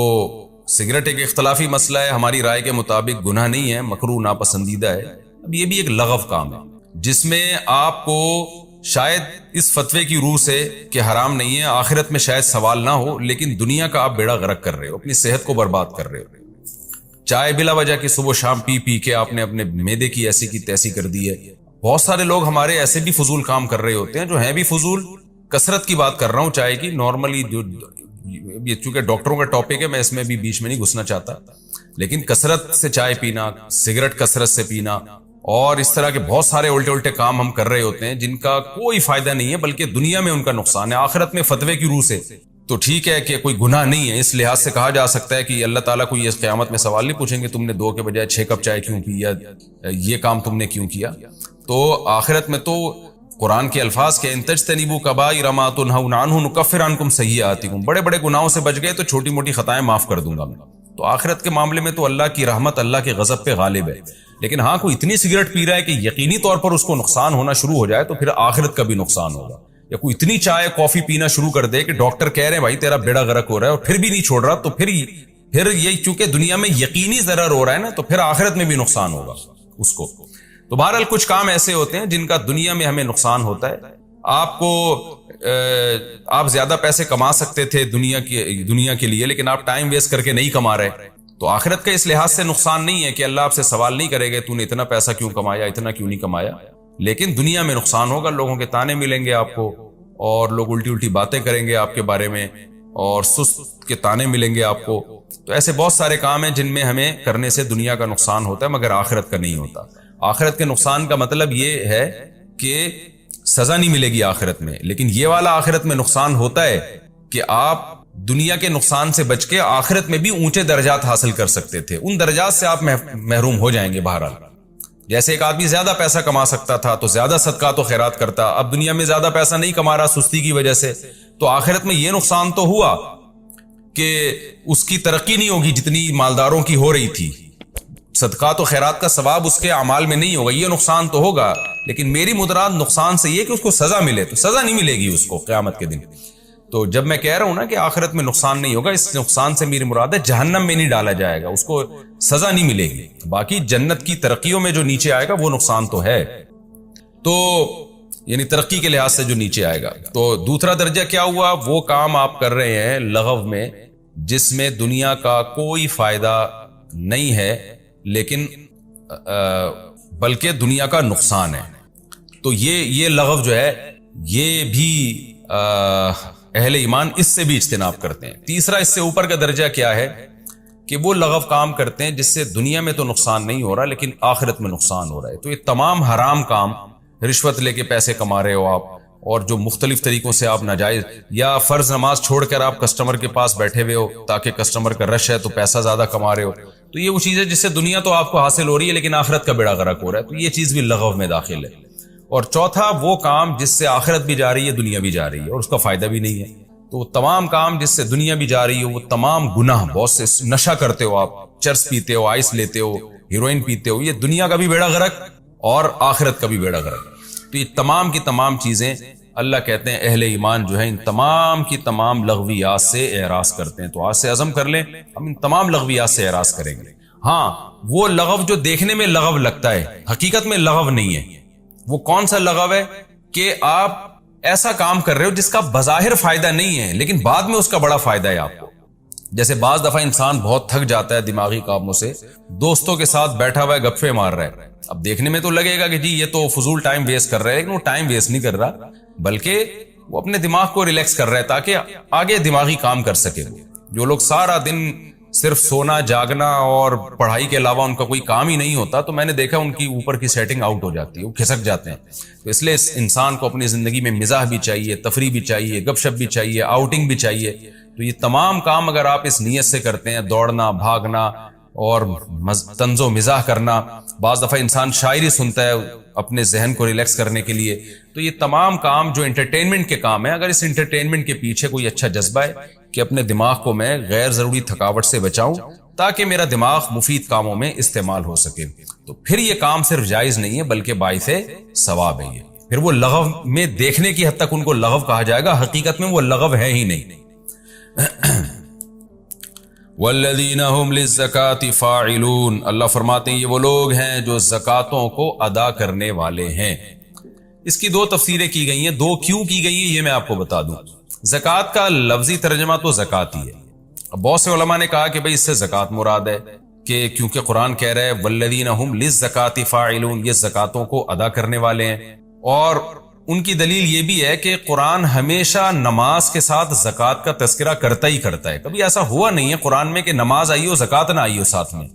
سگریٹ ایک اختلافی مسئلہ ہے، ہماری رائے کے مطابق گناہ نہیں ہے، مکروہ ناپسندیدہ ہے۔ اب یہ بھی ایک لغو کام ہے جس میں آپ کو شاید اس فتوے کی روح سے کہ حرام نہیں ہے، آخرت میں شاید سوال نہ ہو، لیکن دنیا کا آپ بیڑا غرق کر رہے ہو، اپنی صحت کو برباد کر رہے ہو۔ چائے بلا وجہ کی صبح شام پی پی کے آپ نے اپنے معدے کی ایسی کی تیسی کر دی ہے۔ بہت سارے لوگ ہمارے ایسے بھی فضول کام کر رہے ہوتے ہیں جو ہیں بھی فضول۔ کثرت کی بات کر رہا ہوں چائے کی، نارملی جو یہ چونکہ ڈاکٹروں کا ٹاپک ہے میں اس میں بھی بیچ میں نہیں گھسنا چاہتا، لیکن کثرت سے چائے پینا، سگریٹ کثرت سے پینا اور اس طرح کے بہت سارے الٹے الٹے کام ہم کر رہے ہوتے ہیں جن کا کوئی فائدہ نہیں ہے، بلکہ دنیا میں ان کا نقصان ہے، آخرت میں فتوے کی روح سے تو ٹھیک ہے کہ کوئی گناہ نہیں ہے، اس لحاظ سے کہا جا سکتا ہے کہ اللہ تعالیٰ کو یہ قیامت میں سوال نہیں پوچھیں گے تم نے 2 کے بجائے 6 کپ چائے کیوں پی، یا یہ کام تم نے کیوں کیا۔ تو آخرت میں تو قرآن کے الفاظ کے ان تجتنبوا کبائر ما تنہون عنہ نکفر عنکم سیئاتکم، بڑے بڑے گناہوں سے بچ گئے تو چھوٹی موٹی خطائیں معاف کر دوں گا میں۔ تو آخرت کے معاملے میں تو اللہ کی رحمت اللہ کے غضب پہ غالب ہے، لیکن ہاں کوئی اتنی سگریٹ پی رہا ہے کہ یقینی طور پر اس کو نقصان ہونا شروع ہو جائے تو پھر آخرت کا بھی نقصان ہوگا، یا کوئی اتنی چائے کافی پینا شروع کر دے کہ ڈاکٹر کہہ رہے ہیں بھائی تیرا بیڑا غرق ہو رہا ہے اور پھر بھی نہیں چھوڑ رہا، تو پھر یہ چونکہ دنیا میں یقینی ضرر ہو رہا ہے نا، تو پھر آخرت میں بھی نقصان ہوگا اس کو۔ تو بہرحال کچھ کام ایسے ہوتے ہیں جن کا دنیا میں ہمیں نقصان ہوتا ہے۔ آپ زیادہ پیسے کما سکتے تھے دنیا کے لیے، لیکن آپ ٹائم ویسٹ کر کے نہیں کما رہے، تو آخرت کا اس لحاظ سے نقصان نہیں ہے کہ اللہ آپ سے سوال نہیں کرے گا تو نے اتنا پیسہ کیوں کمایا، اتنا کیوں نہیں کمایا، لیکن دنیا میں نقصان ہوگا، لوگوں کے تانے ملیں گے آپ کو اور لوگ الٹی الٹی باتیں کریں گے آپ کے بارے میں اور سست کے تانے ملیں گے آپ کو۔ تو ایسے بہت سارے کام ہیں جن میں ہمیں کرنے سے دنیا کا نقصان ہوتا ہے مگر آخرت کا نہیں ہوتا۔ آخرت کے نقصان کا مطلب یہ ہے کہ سزا نہیں ملے گی آخرت میں، لیکن یہ والا آخرت میں نقصان ہوتا ہے کہ آپ دنیا کے نقصان سے بچ کے آخرت میں بھی اونچے درجات حاصل کر سکتے تھے، ان درجات سے آپ محروم ہو جائیں گے۔ بہرحال جیسے ایک آدمی زیادہ پیسہ کما سکتا تھا تو زیادہ صدقات و خیرات کرتا، اب دنیا میں زیادہ پیسہ نہیں کما رہا سستی کی وجہ سے، تو آخرت میں یہ نقصان تو ہوا کہ اس کی ترقی نہیں ہوگی جتنی مالداروں کی ہو رہی تھی، صدقات و خیرات کا ثواب اس کے اعمال میں نہیں ہوگا، یہ نقصان تو ہوگا، لیکن میری مراد نقصان سے یہ کہ اس کو سزا ملے، تو سزا نہیں ملے گی اس کو قیامت کے دن۔ تو جب میں کہہ رہا ہوں نا کہ آخرت میں نقصان نہیں ہوگا، اس نقصان سے میری مراد ہے جہنم میں نہیں ڈالا جائے گا، اس کو سزا نہیں ملے گی، باقی جنت کی ترقیوں میں جو نیچے آئے گا وہ نقصان تو ہے، تو یعنی ترقی کے لحاظ سے جو نیچے آئے گا۔ تو دوسرا درجہ کیا ہوا؟ وہ کام آپ کر رہے ہیں لغو میں جس میں دنیا کا کوئی فائدہ نہیں ہے لیکن بلکہ دنیا کا نقصان ہے، تو یہ لغو جو ہے یہ بھی اہل ایمان اس سے بھی اجتناب کرتے ہیں۔ تیسرا اس سے اوپر کا درجہ کیا ہے کہ وہ لغو کام کرتے ہیں جس سے دنیا میں تو نقصان نہیں ہو رہا لیکن آخرت میں نقصان ہو رہا ہے۔ تو یہ تمام حرام کام، رشوت لے کے پیسے کما رہے ہو آپ، اور جو مختلف طریقوں سے آپ ناجائز، یا فرض نماز چھوڑ کر آپ کسٹمر کے پاس بیٹھے ہوئے ہو تاکہ کسٹمر کا رش ہے تو پیسہ زیادہ کما رہے ہو، تو یہ وہ چیز ہے جس سے دنیا تو آپ کو حاصل ہو رہی ہے لیکن آخرت کا بیڑا غرق ہو رہا ہے، تو یہ چیز بھی لغو میں داخل ہے۔ اور چوتھا وہ کام جس سے آخرت بھی جا رہی ہے دنیا بھی جا رہی ہے اور اس کا فائدہ بھی نہیں ہے، تو تمام کام جس سے دنیا بھی جا رہی ہے وہ تمام گناہ، بہت سے نشہ کرتے ہو آپ، چرس پیتے ہو، آئس لیتے ہو، ہیروئن پیتے ہو، یہ دنیا کا بھی بیڑا غرق اور آخرت کا بھی بیڑا غرق۔ تو یہ تمام کی تمام چیزیں اللہ کہتے ہیں اہل ایمان جو ہیں ان تمام کی تمام لغویات سے اعراض کرتے ہیں۔ تو آج سے عزم کر لیں ہم ان تمام لغویات سے اعراض کریں گے۔ ہاں وہ لغو جو دیکھنے میں لغو لگتا ہے حقیقت میں لغو نہیں ہے، وہ کون سا لغو ہے کہ آپ ایسا کام کر رہے ہو جس کا بظاہر فائدہ نہیں ہے لیکن بعد میں اس کا بڑا فائدہ ہے آپ کو۔ جیسے بعض دفعہ انسان بہت تھک جاتا ہے دماغی کاموں سے، دوستوں کے ساتھ بیٹھا ہوا ہے گپے مار رہا ہے، اب دیکھنے میں تو لگے گا کہ جی یہ تو فضول ٹائم ویسٹ کر رہا ہے، لیکن وہ ٹائم ویسٹ نہیں کر رہا بلکہ وہ اپنے دماغ کو ریلیکس کر رہا ہے تاکہ آگے دماغی کام کر سکے۔ جو لوگ سارا دن صرف سونا جاگنا اور پڑھائی کے علاوہ ان کا کوئی کام ہی نہیں ہوتا، تو میں نے دیکھا ان کی اوپر کی سیٹنگ آؤٹ ہو جاتی ہے، وہ کھسک جاتے ہیں۔ تو اس لیے انسان کو اپنی زندگی میں مزاح بھی چاہیے، تفریح بھی چاہیے، گپ شپ بھی چاہیے، آؤٹنگ بھی چاہیے۔ تو یہ تمام کام اگر آپ اس نیت سے کرتے ہیں، دوڑنا، بھاگنا اور طنز و مزاح کرنا، بعض دفعہ انسان شاعری سنتا ہے اپنے ذہن کو ریلیکس کرنے کے لیے، تو یہ تمام کام جو انٹرٹینمنٹ کے کام ہیں، اگر اس انٹرٹینمنٹ کے پیچھے کوئی اچھا جذبہ ہے کہ اپنے دماغ کو میں غیر ضروری تھکاوٹ سے بچاؤں تاکہ میرا دماغ مفید کاموں میں استعمال ہو سکے، تو پھر یہ کام صرف جائز نہیں ہے بلکہ باعث ثواب ہے۔ یہ پھر وہ لغو میں دیکھنے کی حد تک ان کو لغو کہا جائے گا، حقیقت میں وہ لغو ہے ہی نہیں۔ والذین هم للزکاة فاعلون، اللہ فرماتے ہیں یہ وہ لوگ ہیں جو زکاتوں کو ادا کرنے والے ہیں۔ اس کی دو تفسیریں کی گئی ہیں، دو کیوں کی گئی ہیں یہ میں آپ کو بتا دوں۔ زکوٰۃ کا لفظی ترجمہ تو زکوٰۃ ہی ہے۔ اب بہت سے علماء نے کہا کہ بھئی اس سے زکوٰۃ مراد ہے، کہ کیونکہ قرآن کہہ رہا ہے والذین هم للزکاۃ فاعلون، یہ زکاتوں کو ادا کرنے والے ہیں، اور ان کی دلیل یہ بھی ہے کہ قرآن ہمیشہ نماز کے ساتھ زکوٰۃ کا تذکرہ کرتا ہی کرتا ہے، کبھی ایسا ہوا نہیں ہے قرآن میں کہ نماز آئی ہو زکوٰۃ نہ آئی ہو ساتھ میں۔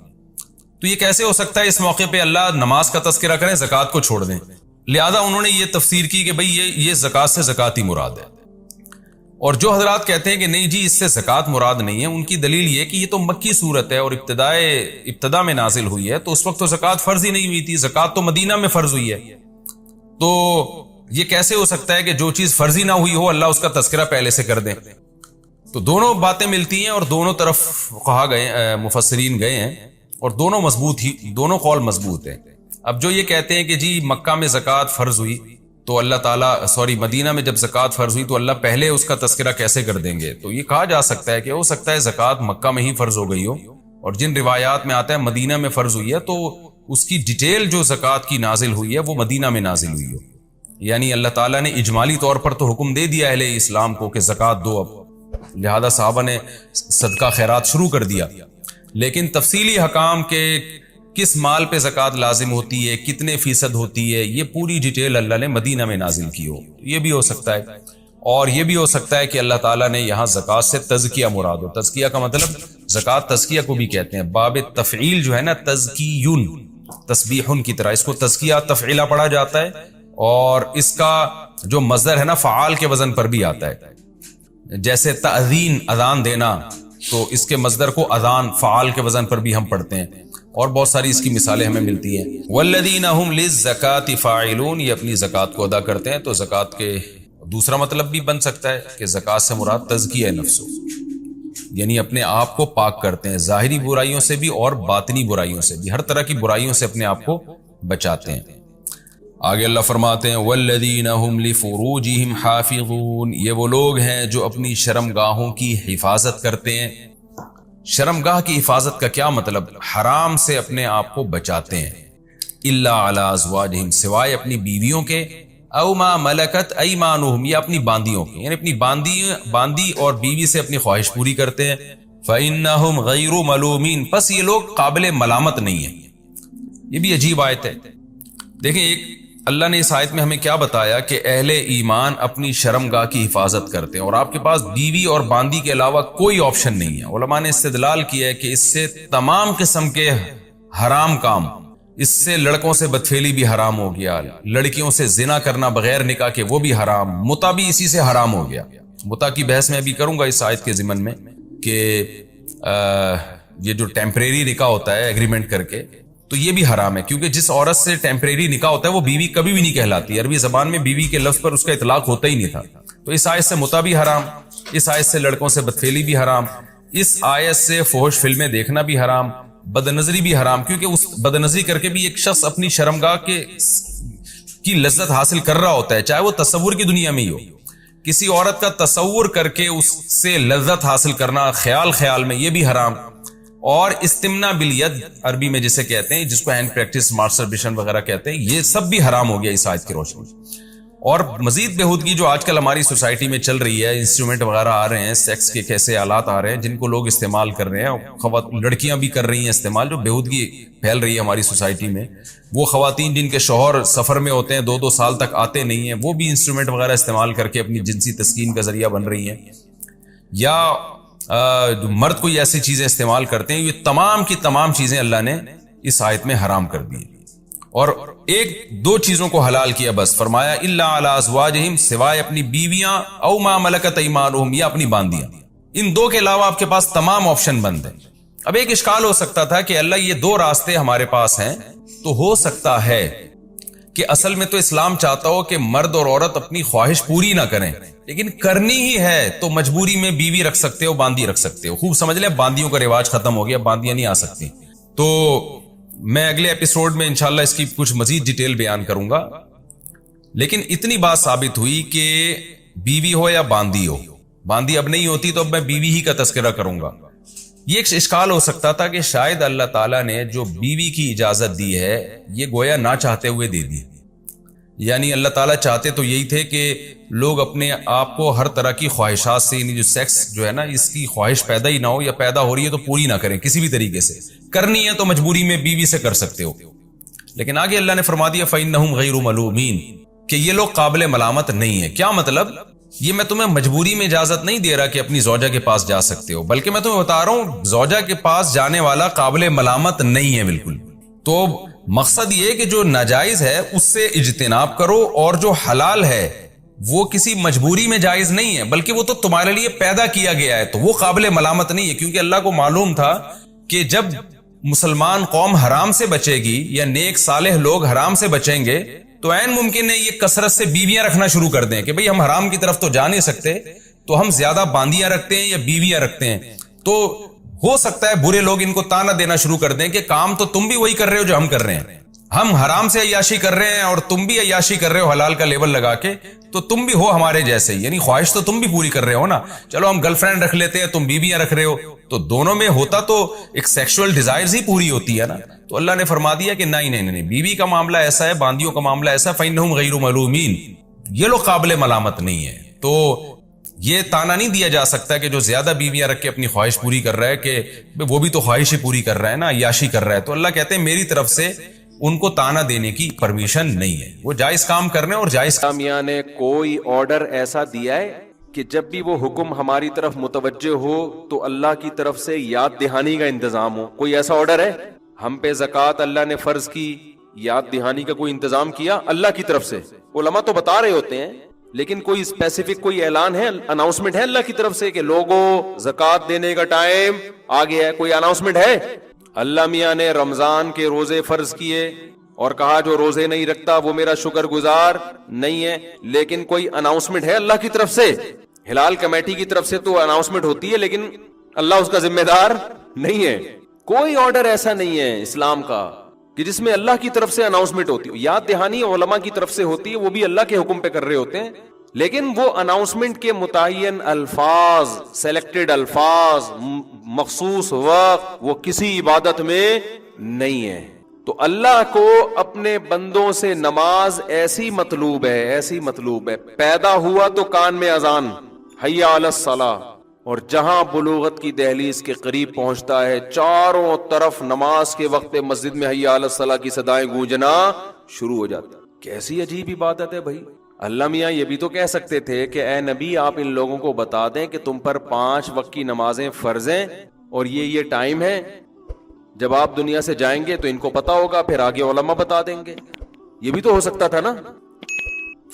تو یہ کیسے ہو سکتا ہے اس موقع پہ اللہ نماز کا تذکرہ کریں زکوٰۃ کو چھوڑ دیں؟ لہذا انہوں نے یہ تفسیر کی کہ بھئی یہ زکوٰۃ سے زکوٰۃ ہی مراد ہے۔ اور جو حضرات کہتے ہیں کہ نہیں جی اس سے زکوٰۃ مراد نہیں ہے، ان کی دلیل یہ کہ یہ تو مکی صورت ہے اور ابتدا میں نازل ہوئی ہے، تو اس وقت تو زکوٰۃ فرض ہی نہیں ہوئی تھی، زکوٰۃ تو مدینہ میں فرض ہوئی ہے، تو یہ کیسے ہو سکتا ہے کہ جو چیز فرض ہی نہ ہوئی ہو اللہ اس کا تذکرہ پہلے سے کر دیں؟ تو دونوں باتیں ملتی ہیں اور دونوں طرف کہا گئے، مفسرین گئے ہیں، اور دونوں مضبوط ہی، دونوں قول مضبوط ہیں۔ اب جو یہ کہتے ہیں کہ جی مکہ میں زکوٰۃ فرض ہوئی تو اللہ تعالیٰ مدینہ میں جب زکوٰۃ فرض ہوئی تو اللہ پہلے اس کا تذکرہ کیسے کر دیں گے؟ تو یہ کہا جا سکتا ہے کہ ہو سکتا ہے زکوٰۃ مکہ میں ہی فرض ہو گئی ہو، اور جن روایات میں آتا ہے مدینہ میں فرض ہوئی ہے تو اس کی ڈیٹیل جو زکوٰۃ کی نازل ہوئی ہے وہ مدینہ میں نازل ہوئی ہو، یعنی اللہ تعالیٰ نے اجمالی طور پر تو حکم دے دیا اہل اسلام کو کہ زکوٰۃ دو، اب لہذا صحابہ نے صدقہ خیرات شروع کر دیا، لیکن تفصیلی حکام کے کس مال پہ زکوٰۃ لازم ہوتی ہے، کتنے فیصد ہوتی ہے، یہ پوری ڈیٹیل اللہ نے مدینہ میں نازل کی ہو، یہ بھی ہو سکتا ہے۔ اور یہ بھی ہو سکتا ہے کہ اللہ تعالیٰ نے یہاں زکوٰۃ سے تزکیہ مراد ہو۔ تزکیہ کا مطلب زکوٰۃ تزکیہ کو بھی کہتے ہیں، باب تفعیل جو ہے نا تزکیون، تسبیحن کی طرح اس کو تزکیہ تفعیلہ پڑھا جاتا ہے، اور اس کا جو مصدر ہے نا فعال کے وزن پر بھی آتا ہے، جیسے تأذین اذان دینا، تو اس کے مصدر کو اذان فعال کے وزن پر بھی ہم پڑھتے ہیں، اور بہت ساری اس کی مثالیں ہمیں ملتی ہیں۔ والذین هم للزکاۃ فاعلون، یہ اپنی زکوٰۃ کو ادا کرتے ہیں، تو زکوٰۃ کے دوسرا مطلب بھی بن سکتا ہے کہ زکوٰۃ سے مراد تزکیہ نفس، یعنی اپنے آپ کو پاک کرتے ہیں ظاہری برائیوں سے بھی اور باطنی برائیوں سے بھی، ہر طرح کی برائیوں سے اپنے آپ کو بچاتے ہیں۔ آگے اللہ فرماتے ہیں والذین هم لفروجہم حافظون، یہ وہ لوگ ہیں جو اپنی شرمگاہوں کی حفاظت کرتے ہیں۔ شرمگاہ کی حفاظت کا کیا مطلب؟ حرام سے اپنے آپ کو بچاتے ہیں۔ الا علی ازواجہم، سوائے اپنی بیویوں کے، او ما ملکت ایمانہم، یا اپنی باندیوں کے، یعنی اپنی باندی اور بیوی سے اپنی خواہش پوری کرتے ہیں۔ فإنہم غیر ملومین، پس یہ لوگ قابل ملامت نہیں ہیں۔ یہ بھی عجیب آیت ہے۔ دیکھیں ایک اللہ نے اس آیت میں ہمیں کیا بتایا کہ اہل ایمان اپنی شرمگاہ کی حفاظت کرتے ہیں، اور آپ کے پاس بیوی اور باندی کے علاوہ کوئی آپشن نہیں ہے۔ علماء نے استدلال کیا ہے کہ اس سے تمام قسم کے حرام کام، اس سے لڑکوں سے بدفعلی بھی حرام ہو گیا، لڑکیوں سے زنا کرنا بغیر نکاح کے وہ بھی حرام، متع بھی اسی سے حرام ہو گیا۔ متع کی بحث میں ابھی کروں گا اس آیت کے ضمن میں کہ یہ جو ٹیمپریری نکاح ہوتا ہے ایگریمنٹ کر کے، تو یہ بھی حرام ہے، کیونکہ جس عورت سے ٹیمپریری نکاح ہوتا ہے وہ بیوی کبھی بھی نہیں کہلاتی، عربی زبان میں بیوی کے لفظ پر اس کا اطلاق ہوتا ہی نہیں تھا۔ تو اس آیت سے متع بھی حرام، اس آیت سے لڑکوں سے بدفعلی بھی حرام، اس آیت سے فحش فلمیں دیکھنا بھی حرام، بد نظری بھی حرام، کیونکہ اس بد نظری کر کے بھی ایک شخص اپنی شرمگاہ کی لذت حاصل کر رہا ہوتا ہے، چاہے وہ تصور کی دنیا میں ہی ہو۔ کسی عورت کا تصور کر کے اس سے لذت حاصل کرنا خیال میں، یہ بھی حرام۔ اور استمنا بالید عربی میں جسے کہتے ہیں، جس کو ہینڈ پریکٹس ماسٹربیشن وغیرہ کہتے ہیں، یہ سب بھی حرام ہو گیا اس آیت کی روشنی میں۔ اور مزید بےہودگی جو آج کل ہماری سوسائٹی میں چل رہی ہے، انسٹرومنٹ وغیرہ آ رہے ہیں، سیکس کے کیسے آلات آ رہے ہیں جن کو لوگ استعمال کر رہے ہیں، لڑکیاں بھی کر رہی ہیں استعمال، جو بےہودگی پھیل رہی ہے ہماری سوسائٹی میں۔ وہ خواتین جن کے شوہر سفر میں ہوتے ہیں، 2 سال تک آتے نہیں ہیں، وہ بھی انسٹرومنٹ وغیرہ استعمال کر کے اپنی جنسی تسکین کا ذریعہ بن رہی ہیں، یا جو مرد کوئی ایسی چیزیں استعمال کرتے ہیں، یہ تمام کی تمام چیزیں اللہ نے اس آیت میں حرام کر دی، اور 1-2 چیزوں کو حلال کیا بس، فرمایا الا علی ازواجہم، سوائے اپنی بیویاں، او ما ملکت ایمانہم، یا اپنی باندیاں، ان 2 کے علاوہ آپ کے پاس تمام آپشن بند ہیں۔ اب ایک اشکال ہو سکتا تھا کہ اللہ یہ 2 راستے ہمارے پاس ہیں، تو ہو سکتا ہے کہ اصل میں تو اسلام چاہتا ہو کہ مرد اور عورت اپنی خواہش پوری نہ کریں، لیکن کرنی ہی ہے تو مجبوری میں بیوی رکھ سکتے ہو، باندی رکھ سکتے ہو۔ خوب سمجھ لیں، باندیوں کا رواج ختم ہو گیا، باندیاں نہیں آ سکتی۔ تو میں اگلے ایپیسوڈ میں انشاءاللہ اس کی کچھ مزید ڈیٹیل بیان کروں گا، لیکن اتنی بات ثابت ہوئی کہ بیوی ہو یا باندی ہو، باندی اب نہیں ہوتی تو اب میں بیوی ہی کا تذکرہ کروں گا۔ یہ ایک اشکال ہو سکتا تھا کہ شاید اللہ تعالیٰ نے جو بیوی کی اجازت دی ہے یہ گویا نہ چاہتے ہوئے دے دی، یعنی اللہ تعالیٰ چاہتے تو یہی تھے کہ لوگ اپنے آپ کو ہر طرح کی خواہشات سے، یعنی جو سیکس جو ہے نا، اس کی خواہش پیدا ہی نہ ہو، یا پیدا ہو رہی ہے تو پوری نہ کریں کسی بھی طریقے سے. کرنی ہے تو مجبوری میں بیوی سے کر سکتے ہو. لیکن آگے اللہ نے فرما دیا فَإِنَّهُمْ غَيْرُ مَلُومِينَ، کہ یہ لوگ قابل ملامت نہیں ہیں. کیا مطلب؟ یہ میں تمہیں مجبوری میں اجازت نہیں دے رہا کہ اپنی زوجہ کے پاس جا سکتے ہو، بلکہ میں تمہیں بتا رہا ہوں زوجہ کے پاس جانے والا قابل ملامت نہیں ہے بالکل. تو مقصد یہ کہ جو ناجائز ہے اس سے اجتناب کرو، اور جو حلال ہے وہ کسی مجبوری میں جائز نہیں ہے، بلکہ وہ تو تمہارے لیے پیدا کیا گیا ہے، تو وہ قابل ملامت نہیں ہے. کیونکہ اللہ کو معلوم تھا کہ جب مسلمان قوم حرام سے بچے گی یا نیک صالح لوگ حرام سے بچیں گے تو عین ممکن ہے یہ کثرت سے بیویاں رکھنا شروع کر دیں کہ بھئی ہم حرام کی طرف تو جا نہیں سکتے، تو ہم زیادہ باندیاں رکھتے ہیں یا بیویاں رکھتے ہیں. تو ہو سکتا ہے برے لوگ ان کو تانا دینا شروع کر دیں کہ کام تو تم بھی وہی کر رہے ہو جو ہم کر رہے ہیں، ہم حرام سے عیاشی کر رہے ہیں اور تم بھی عیاشی کر رہے ہو حلال کا لیبل لگا کے، تو تم بھی ہو ہمارے جیسے ہی، یعنی خواہش تو تم بھی پوری کر رہے ہو نا. چلو ہم گرل فرینڈ رکھ لیتے ہیں، تم بیویاں رکھ رہے ہو، تو دونوں میں ہوتا تو ایک سیکشول ڈیزائرز ہی پوری ہوتی ہے نا. تو اللہ نے فرما دیا کہ نہیں، بیوی کا معاملہ ایسا ہے، باندیوں کا معاملہ ایسا، فَإِنَّهُمْ غَيْرُ مَلُومِينَ، یہ لوگ قابل ملامت نہیں ہے. تو یہ تانا نہیں دیا جا سکتا کہ جو زیادہ بیویاں رکھ کے اپنی خواہش پوری کر رہا ہے کہ وہ بھی تو خواہش ہی پوری کر رہا ہے نا، عیاشی کر رہا ہے. تو اللہ کہتے ہیں میری طرف سے ان کو تانا دینے کی پرمیشن نہیں ہے، وہ جائز کام کرنے اور جائز. میاں نے کوئی آرڈر ایسا دیا ہے کہ جب بھی وہ حکم ہماری طرف متوجہ ہو تو اللہ کی طرف سے یاد دہانی کا انتظام ہو؟ کوئی ایسا آرڈر ہے؟ ہم پہ زکوٰۃ اللہ نے فرض کی، یاد دہانی کا کوئی انتظام کیا اللہ کی طرف سے؟ علماء تو بتا رہے ہوتے ہیں، لیکن کوئی اسپیسیفک کوئی اعلان ہے، اناؤنسمنٹ ہے اللہ کی طرف سے کہ لوگوں زکوٰۃ دینے کا ٹائم آ گیا ہے؟ کوئی اناؤنسمنٹ ہے؟ اللہ میاں نے رمضان کے روزے فرض کیے اور کہا جو روزے نہیں رکھتا وہ میرا شکر گزار نہیں ہے، لیکن کوئی اناؤنسمنٹ ہے اللہ کی طرف سے؟ ہلال کمیٹی کی طرف سے تو اناؤنسمنٹ ہوتی ہے، لیکن اللہ اس کا ذمہ دار نہیں ہے. کوئی آرڈر ایسا نہیں ہے اسلام کا کہ جس میں اللہ کی طرف سے اناؤنسمنٹ ہوتی ہو. یاد دہانی علماء کی طرف سے ہوتی ہے، وہ بھی اللہ کے حکم پہ کر رہے ہوتے ہیں، لیکن وہ اناؤنسمنٹ کے متعین الفاظ، سلیکٹڈ الفاظ، مخصوص وقت، وہ کسی عبادت میں نہیں ہے. تو اللہ کو اپنے بندوں سے نماز ایسی مطلوب ہے، پیدا ہوا تو کان میں اذان حی علی الصلاۃ، اور جہاں بلوغت کی دہلیز کے قریب پہنچتا ہے چاروں طرف نماز کے وقت مسجد میں حی علی الصلاۃ کی صدائیں گونجنا شروع ہو جاتا. کیسی عجیب عبادت ہے بھائی. اللہ میاں یہ بھی تو کہہ سکتے تھے کہ اے نبی آپ ان لوگوں کو بتا دیں کہ تم پر 5 وقت کی نمازیں فرض ہیں اور یہ ٹائم ہے، جب آپ دنیا سے جائیں گے تو ان کو پتا ہوگا، پھر آگے علماء بتا دیں گے. یہ بھی تو ہو سکتا تھا نا.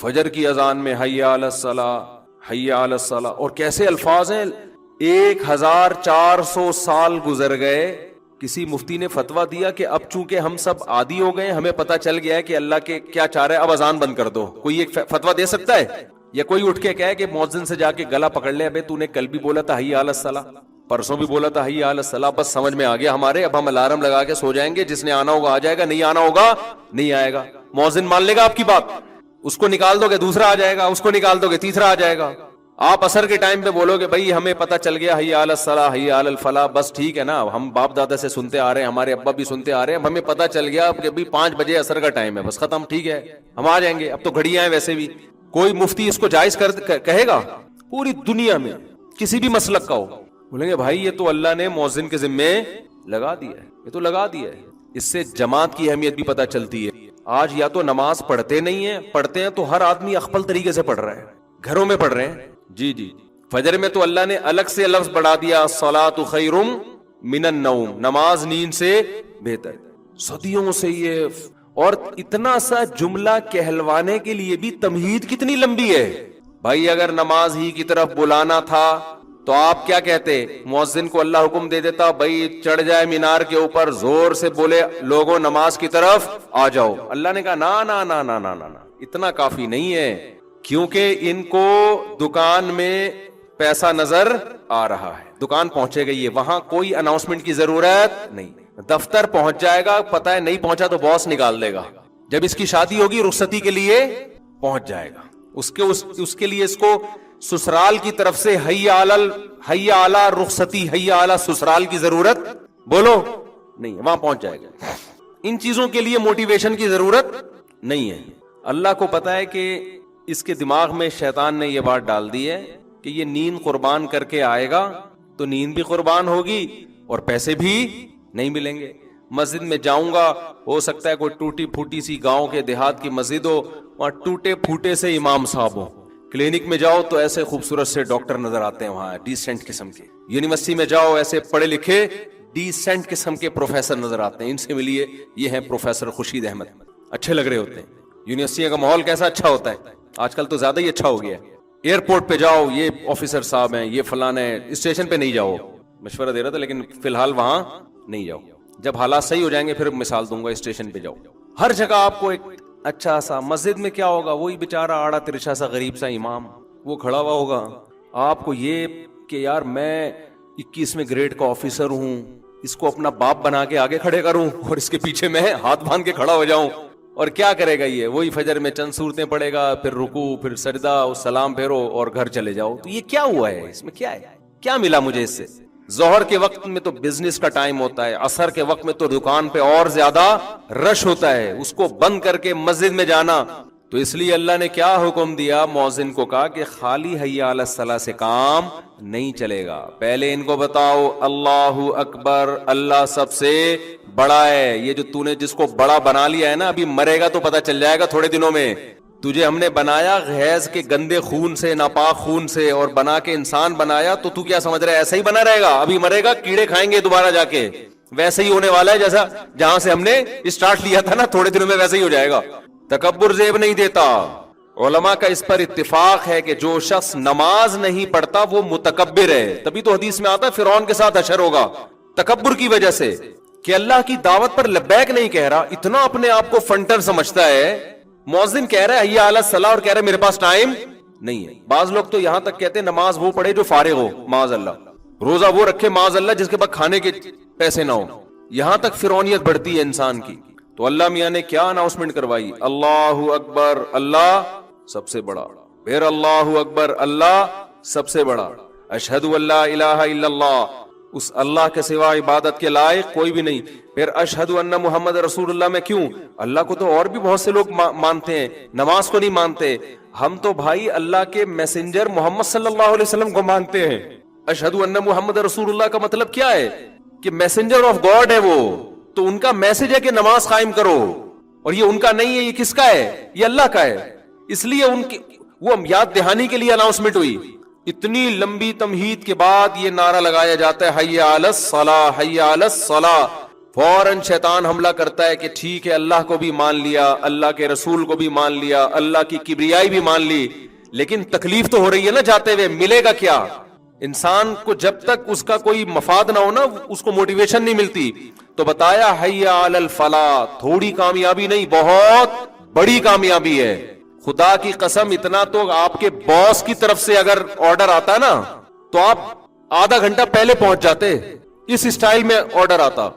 فجر کی اذان میں حی علی الصلاۃ حی علی الصلاۃ، اور کیسے الفاظ ہیں. 1400 سال گزر گئے، کسی مفتی نے فتویٰ دیا کہ اب چونکہ ہم سب عادی ہو گئے، ہمیں پتہ چل گیا ہے کہ اللہ کے کیا چاہ رہا ہے، اب اذان بند کر دو. کوئی ایک فتویٰ دے سکتا ہے؟ یا کوئی اٹھ کے کہے کہ مؤذن سے جا کے گلا پکڑ لے، ابے تو نے کل بھی بولا تھا حی علی الصلاۃ، پرسوں بھی بولا تھا حی علی الصلاۃ، بس سمجھ میں آ گیا ہمارے، اب ہم الارم لگا کے سو جائیں گے، جس نے آنا ہوگا آ جائے گا، نہیں آنا ہوگا نہیں آئے گا. مؤذن مان لے گا آپ کی بات؟ اس کو نکال دو گے دوسرا آ جائے گا، اس کو نکال دو گے تیسرا آ جائے گا. آپ عصر کے ٹائم پہ بولو گے بھائی ہمیں پتہ چل گیا حی علی الصلاۃ حی علی الفلاح، بس ٹھیک ہے نا، ہم باپ دادا سے سنتے آ رہے ہیں، ہمارے ابا بھی سنتے آ رہے ہیں، اب ہمیں پتہ چل گیا کہ ابھی 5 بجے عصر کا ٹائم ہے، بس ختم، ٹھیک ہے ہم آ جائیں گے، اب تو گھڑیاں ہیں ویسے بھی. کوئی مفتی اس کو جائز کہے گا؟ پوری دنیا میں کسی بھی مسلک کا ہو، بولیں گے بھائی یہ تو اللہ نے مؤذن کے ذمے لگا دیا ہے، یہ تو لگا دیا ہے. اس سے جماعت کی اہمیت بھی پتہ چلتی ہے. آج یا تو نماز پڑھتے نہیں ہیں، پڑھتے ہیں تو ہر آدمی اخپل طریقے سے پڑھ رہا ہے، گھروں میں پڑھ رہے ہیں. جی فجر میں تو اللہ نے الگ سے لفظ بڑھا دیا الصلاۃ خیر من النوم، نماز نیند سے بہتر. صدیوں سے یہ، اور اتنا سا جملہ کہلوانے کے لیے بھی تمہید کتنی لمبی ہے. بھائی اگر نماز ہی کی طرف بلانا تھا تو آپ کیا کہتے؟ مؤذن کو اللہ حکم دے دیتا بھائی چڑھ جائے مینار کے اوپر، زور سے بولے لوگوں نماز کی طرف آ جاؤ. اللہ نے کہا نا نا نا نا نا نا، اتنا کافی نہیں ہے، کیونکہ ان کو دکان میں پیسہ نظر آ رہا ہے، دکان پہنچے گئی ہے، وہاں کوئی اناؤنسمنٹ کی ضرورت نہیں. دفتر پہنچ جائے گا، پتہ ہے نہیں پہنچا تو باس نکال دے گا. جب اس کی شادی ہوگی رخصتی کے لیے پہنچ جائے گا، اس کے لیے اس کو سسرال کی طرف سے حی علی رخصتی، حی علی سسرال کی ضرورت بولو نہیں، وہاں پہنچ جائے گا. ان چیزوں کے لیے موٹیویشن کی ضرورت نہیں ہے. اللہ کو پتا ہے کہ اس کے دماغ میں شیطان نے یہ بات ڈال دی ہے کہ یہ نیند قربان کر کے آئے گا تو نیند بھی قربان ہوگی اور پیسے بھی نہیں ملیں گے. مسجد میں جاؤں گا, ہو سکتا ہے کوئی ٹوٹی پھوٹی سی گاؤں کے دیہات کی مسجد ہو, وہاں ٹوٹے پھوٹے سے امام صاحب ہو. کلینک میں جاؤ تو ایسے خوبصورت سے ڈاکٹر نظر آتے ہیں وہاں, ڈیسنٹ قسم کے. یونیورسٹی میں جاؤ, ایسے پڑھے لکھے ڈیسنٹ قسم کے پروفیسر نظر آتے ہیں. ان سے ملیے, یہ ہیں پروفیسر خورشید احمد, اچھے لگ رہے ہوتے ہیں. یونیورسٹی کا ماحول کیسا اچھا ہوتا ہے, آج کل تو زیادہ ہی اچھا ہو گیا ہے. ایئرپورٹ پہ جاؤ, یہ آفیسر صاحب ہیں, یہ فلاں ہیں. اسٹیشن پہ نہیں جاؤ, مشورہ دے رہا تھا, لیکن فی الحال وہاں نہیں جاؤ. جب حالات صحیح ہو جائیں گے پھر مثال دوں گا. اسٹیشن پہ جاؤ, ہر جگہ آپ کو ایک اچھا سا. مسجد میں کیا ہوگا, وہی بیچارہ آڑا ترچھا سا غریب سا امام, وہ کھڑا ہوا ہوگا. آپ کو یہ کہ یار میں 21ویں گریڈ کا آفیسر ہوں, اس کو اپنا باپ بنا کے آگے کھڑے کروں اور اس کے پیچھے میں ہاتھ باندھ کے کھڑا ہو جاؤں. اور کیا کرے گا یہ, وہی فجر میں چند صورتیں پڑھے گا, پھر رکوع, پھر سجدہ, سلام پھیرو اور گھر چلے جاؤ. تو یہ کیا ہوا ہے, اس میں کیا ہے, کیا ملا مجھے اس سے؟ ظہر کے وقت میں تو بزنس کا ٹائم ہوتا ہے, عصر کے وقت میں تو دکان پہ اور زیادہ رش ہوتا ہے, اس کو بند کر کے مسجد میں جانا. تو اس لیے اللہ نے کیا حکم دیا, مؤذن کو کہا کہ خالی حی علی الصلاۃ سے کام نہیں چلے گا, پہلے ان کو بتاؤ اللہ اکبر, اللہ سب سے بڑا ہے. یہ جو تو نے جس کو بڑا بنا لیا ہے نا, ابھی مرے گا تو پتہ چل جائے گا تھوڑے دنوں میں. تجھے ہم نے بنایا غیظ کے گندے خون سے, ناپاک خون سے, اور بنا کے انسان بنایا, تو کیا سمجھ رہا ہے ایسا ہی بنا رہے گا؟ ابھی مرے گا, کیڑے کھائیں گے دوبارہ جا کے. ویسے ہی ہونے والا ہے جیسا جہاں سے ہم نے اسٹارٹ لیا تھا نا, تھوڑے دنوں میں ویسے ہی ہو جائے گا. تکبر زیب نہیں دیتا. علماء کا اس پر اتفاق ہے کہ جو شخص نماز نہیں پڑھتا وہ متکبر ہے. تبھی تو حدیث میں آتا ہے فرعون کے ساتھ حشر ہوگا, تکبر کی وجہ سے کہ اللہ کی دعوت پر لبیک نہیں کہہ رہا, اتنا اپنے آپ کو فنٹر سمجھتا ہے. مؤذن کہہ رہا ہے حی علی الصلاۃ اور کہہ رہا ہے میرے پاس ٹائم نہیں ہے. بعض لوگ تو یہاں تک کہتے ہیں نماز وہ پڑھے جو فارغ ہو, معاذ اللہ, روزہ وہ رکھے معاذ اللہ جس کے پاس کھانے کے پیسے نہ ہو. یہاں تک فرعونیت بڑھتی ہے انسان کی. تو اللہ میاں نے کیا اناؤنسمنٹ کروائی, اللہ اکبر, اللہ سب سے بڑا. پھر اللہ اکبر, اللہ سب سے بڑا. اشہد ان لا الہ الا اللہ, اس اللہ کے سوا عبادت کے لائق کوئی بھی نہیں. پھر اشہد ان محمد رسول اللہ میں کیوں, اللہ کو تو اور بھی بہت سے لوگ مانتے ہیں, نماز کو نہیں مانتے. ہم تو بھائی اللہ کے میسنجر محمد صلی اللہ علیہ وسلم کو مانتے ہیں. اشہد ان محمد رسول اللہ کا مطلب کیا ہے کہ میسنجر آف گاڈ ہے وہ, تو ان کا میسج ہے کہ نماز قائم کرو, اور یہ ان کا نہیں ہے, یہ کس کا ہے, یہ اللہ کا ہے. اس لیے ان کی وہ یاد دہانی کے لیے اناؤنسمنٹ ہوئی. اتنی لمبی تمہید کے بعد یہ نعرہ لگایا جاتا ہے حی علی الصلاۃ, حی علی الصلاۃ. فوراً شیطان حملہ کرتا ہے کہ ٹھیک ہے اللہ کو بھی مان لیا, اللہ کے رسول کو بھی مان لیا, اللہ کی کبریائی بھی مان لی, لیکن تکلیف تو ہو رہی ہے نا جاتے ہوئے. ملے گا کیا انسان کو جب تک اس کا کوئی مفاد نہ ہو نا, اس کو موٹیویشن نہیں ملتی. تو بتایا حی علی الفلاح, تھوڑی کامیابی نہیں, بہت بڑی کامیابی ہے. خدا کی قسم, اتنا تو آپ کے باس کی طرف سے اگر آرڈر آتا نا تو آپ آدھا گھنٹہ پہلے پہنچ جاتے. اس اسٹائل میں آرڈر آتا,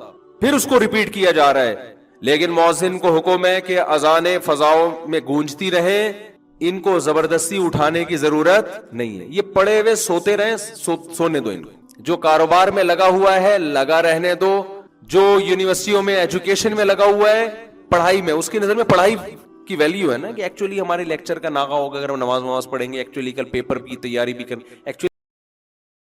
پھر اس کو ریپیٹ کیا جا رہا ہے. لیکن مؤذن کو حکم ہے کہ اذانیں فضاؤں میں گونجتی رہیں, ان کو زبردستی اٹھانے کی ضرورت نہیں ہے. یہ پڑے ہوئے سوتے رہیں, سونے دو ان کو. جو کاروبار میں لگا ہوا ہے لگا رہنے دو, جو یونیورسٹیوں میں ایجوکیشن میں لگا ہوا ہے, پڑھائی میں, اس کی نظر میں پڑھائی کی ویلیو ہے نا کہ ایکچولی ہمارے لیکچر کا ناغہ ہوگا اگر ہم نماز پڑھیں گے, ایکچولی کل پیپر کی تیاری بھی کریں, ایکچولی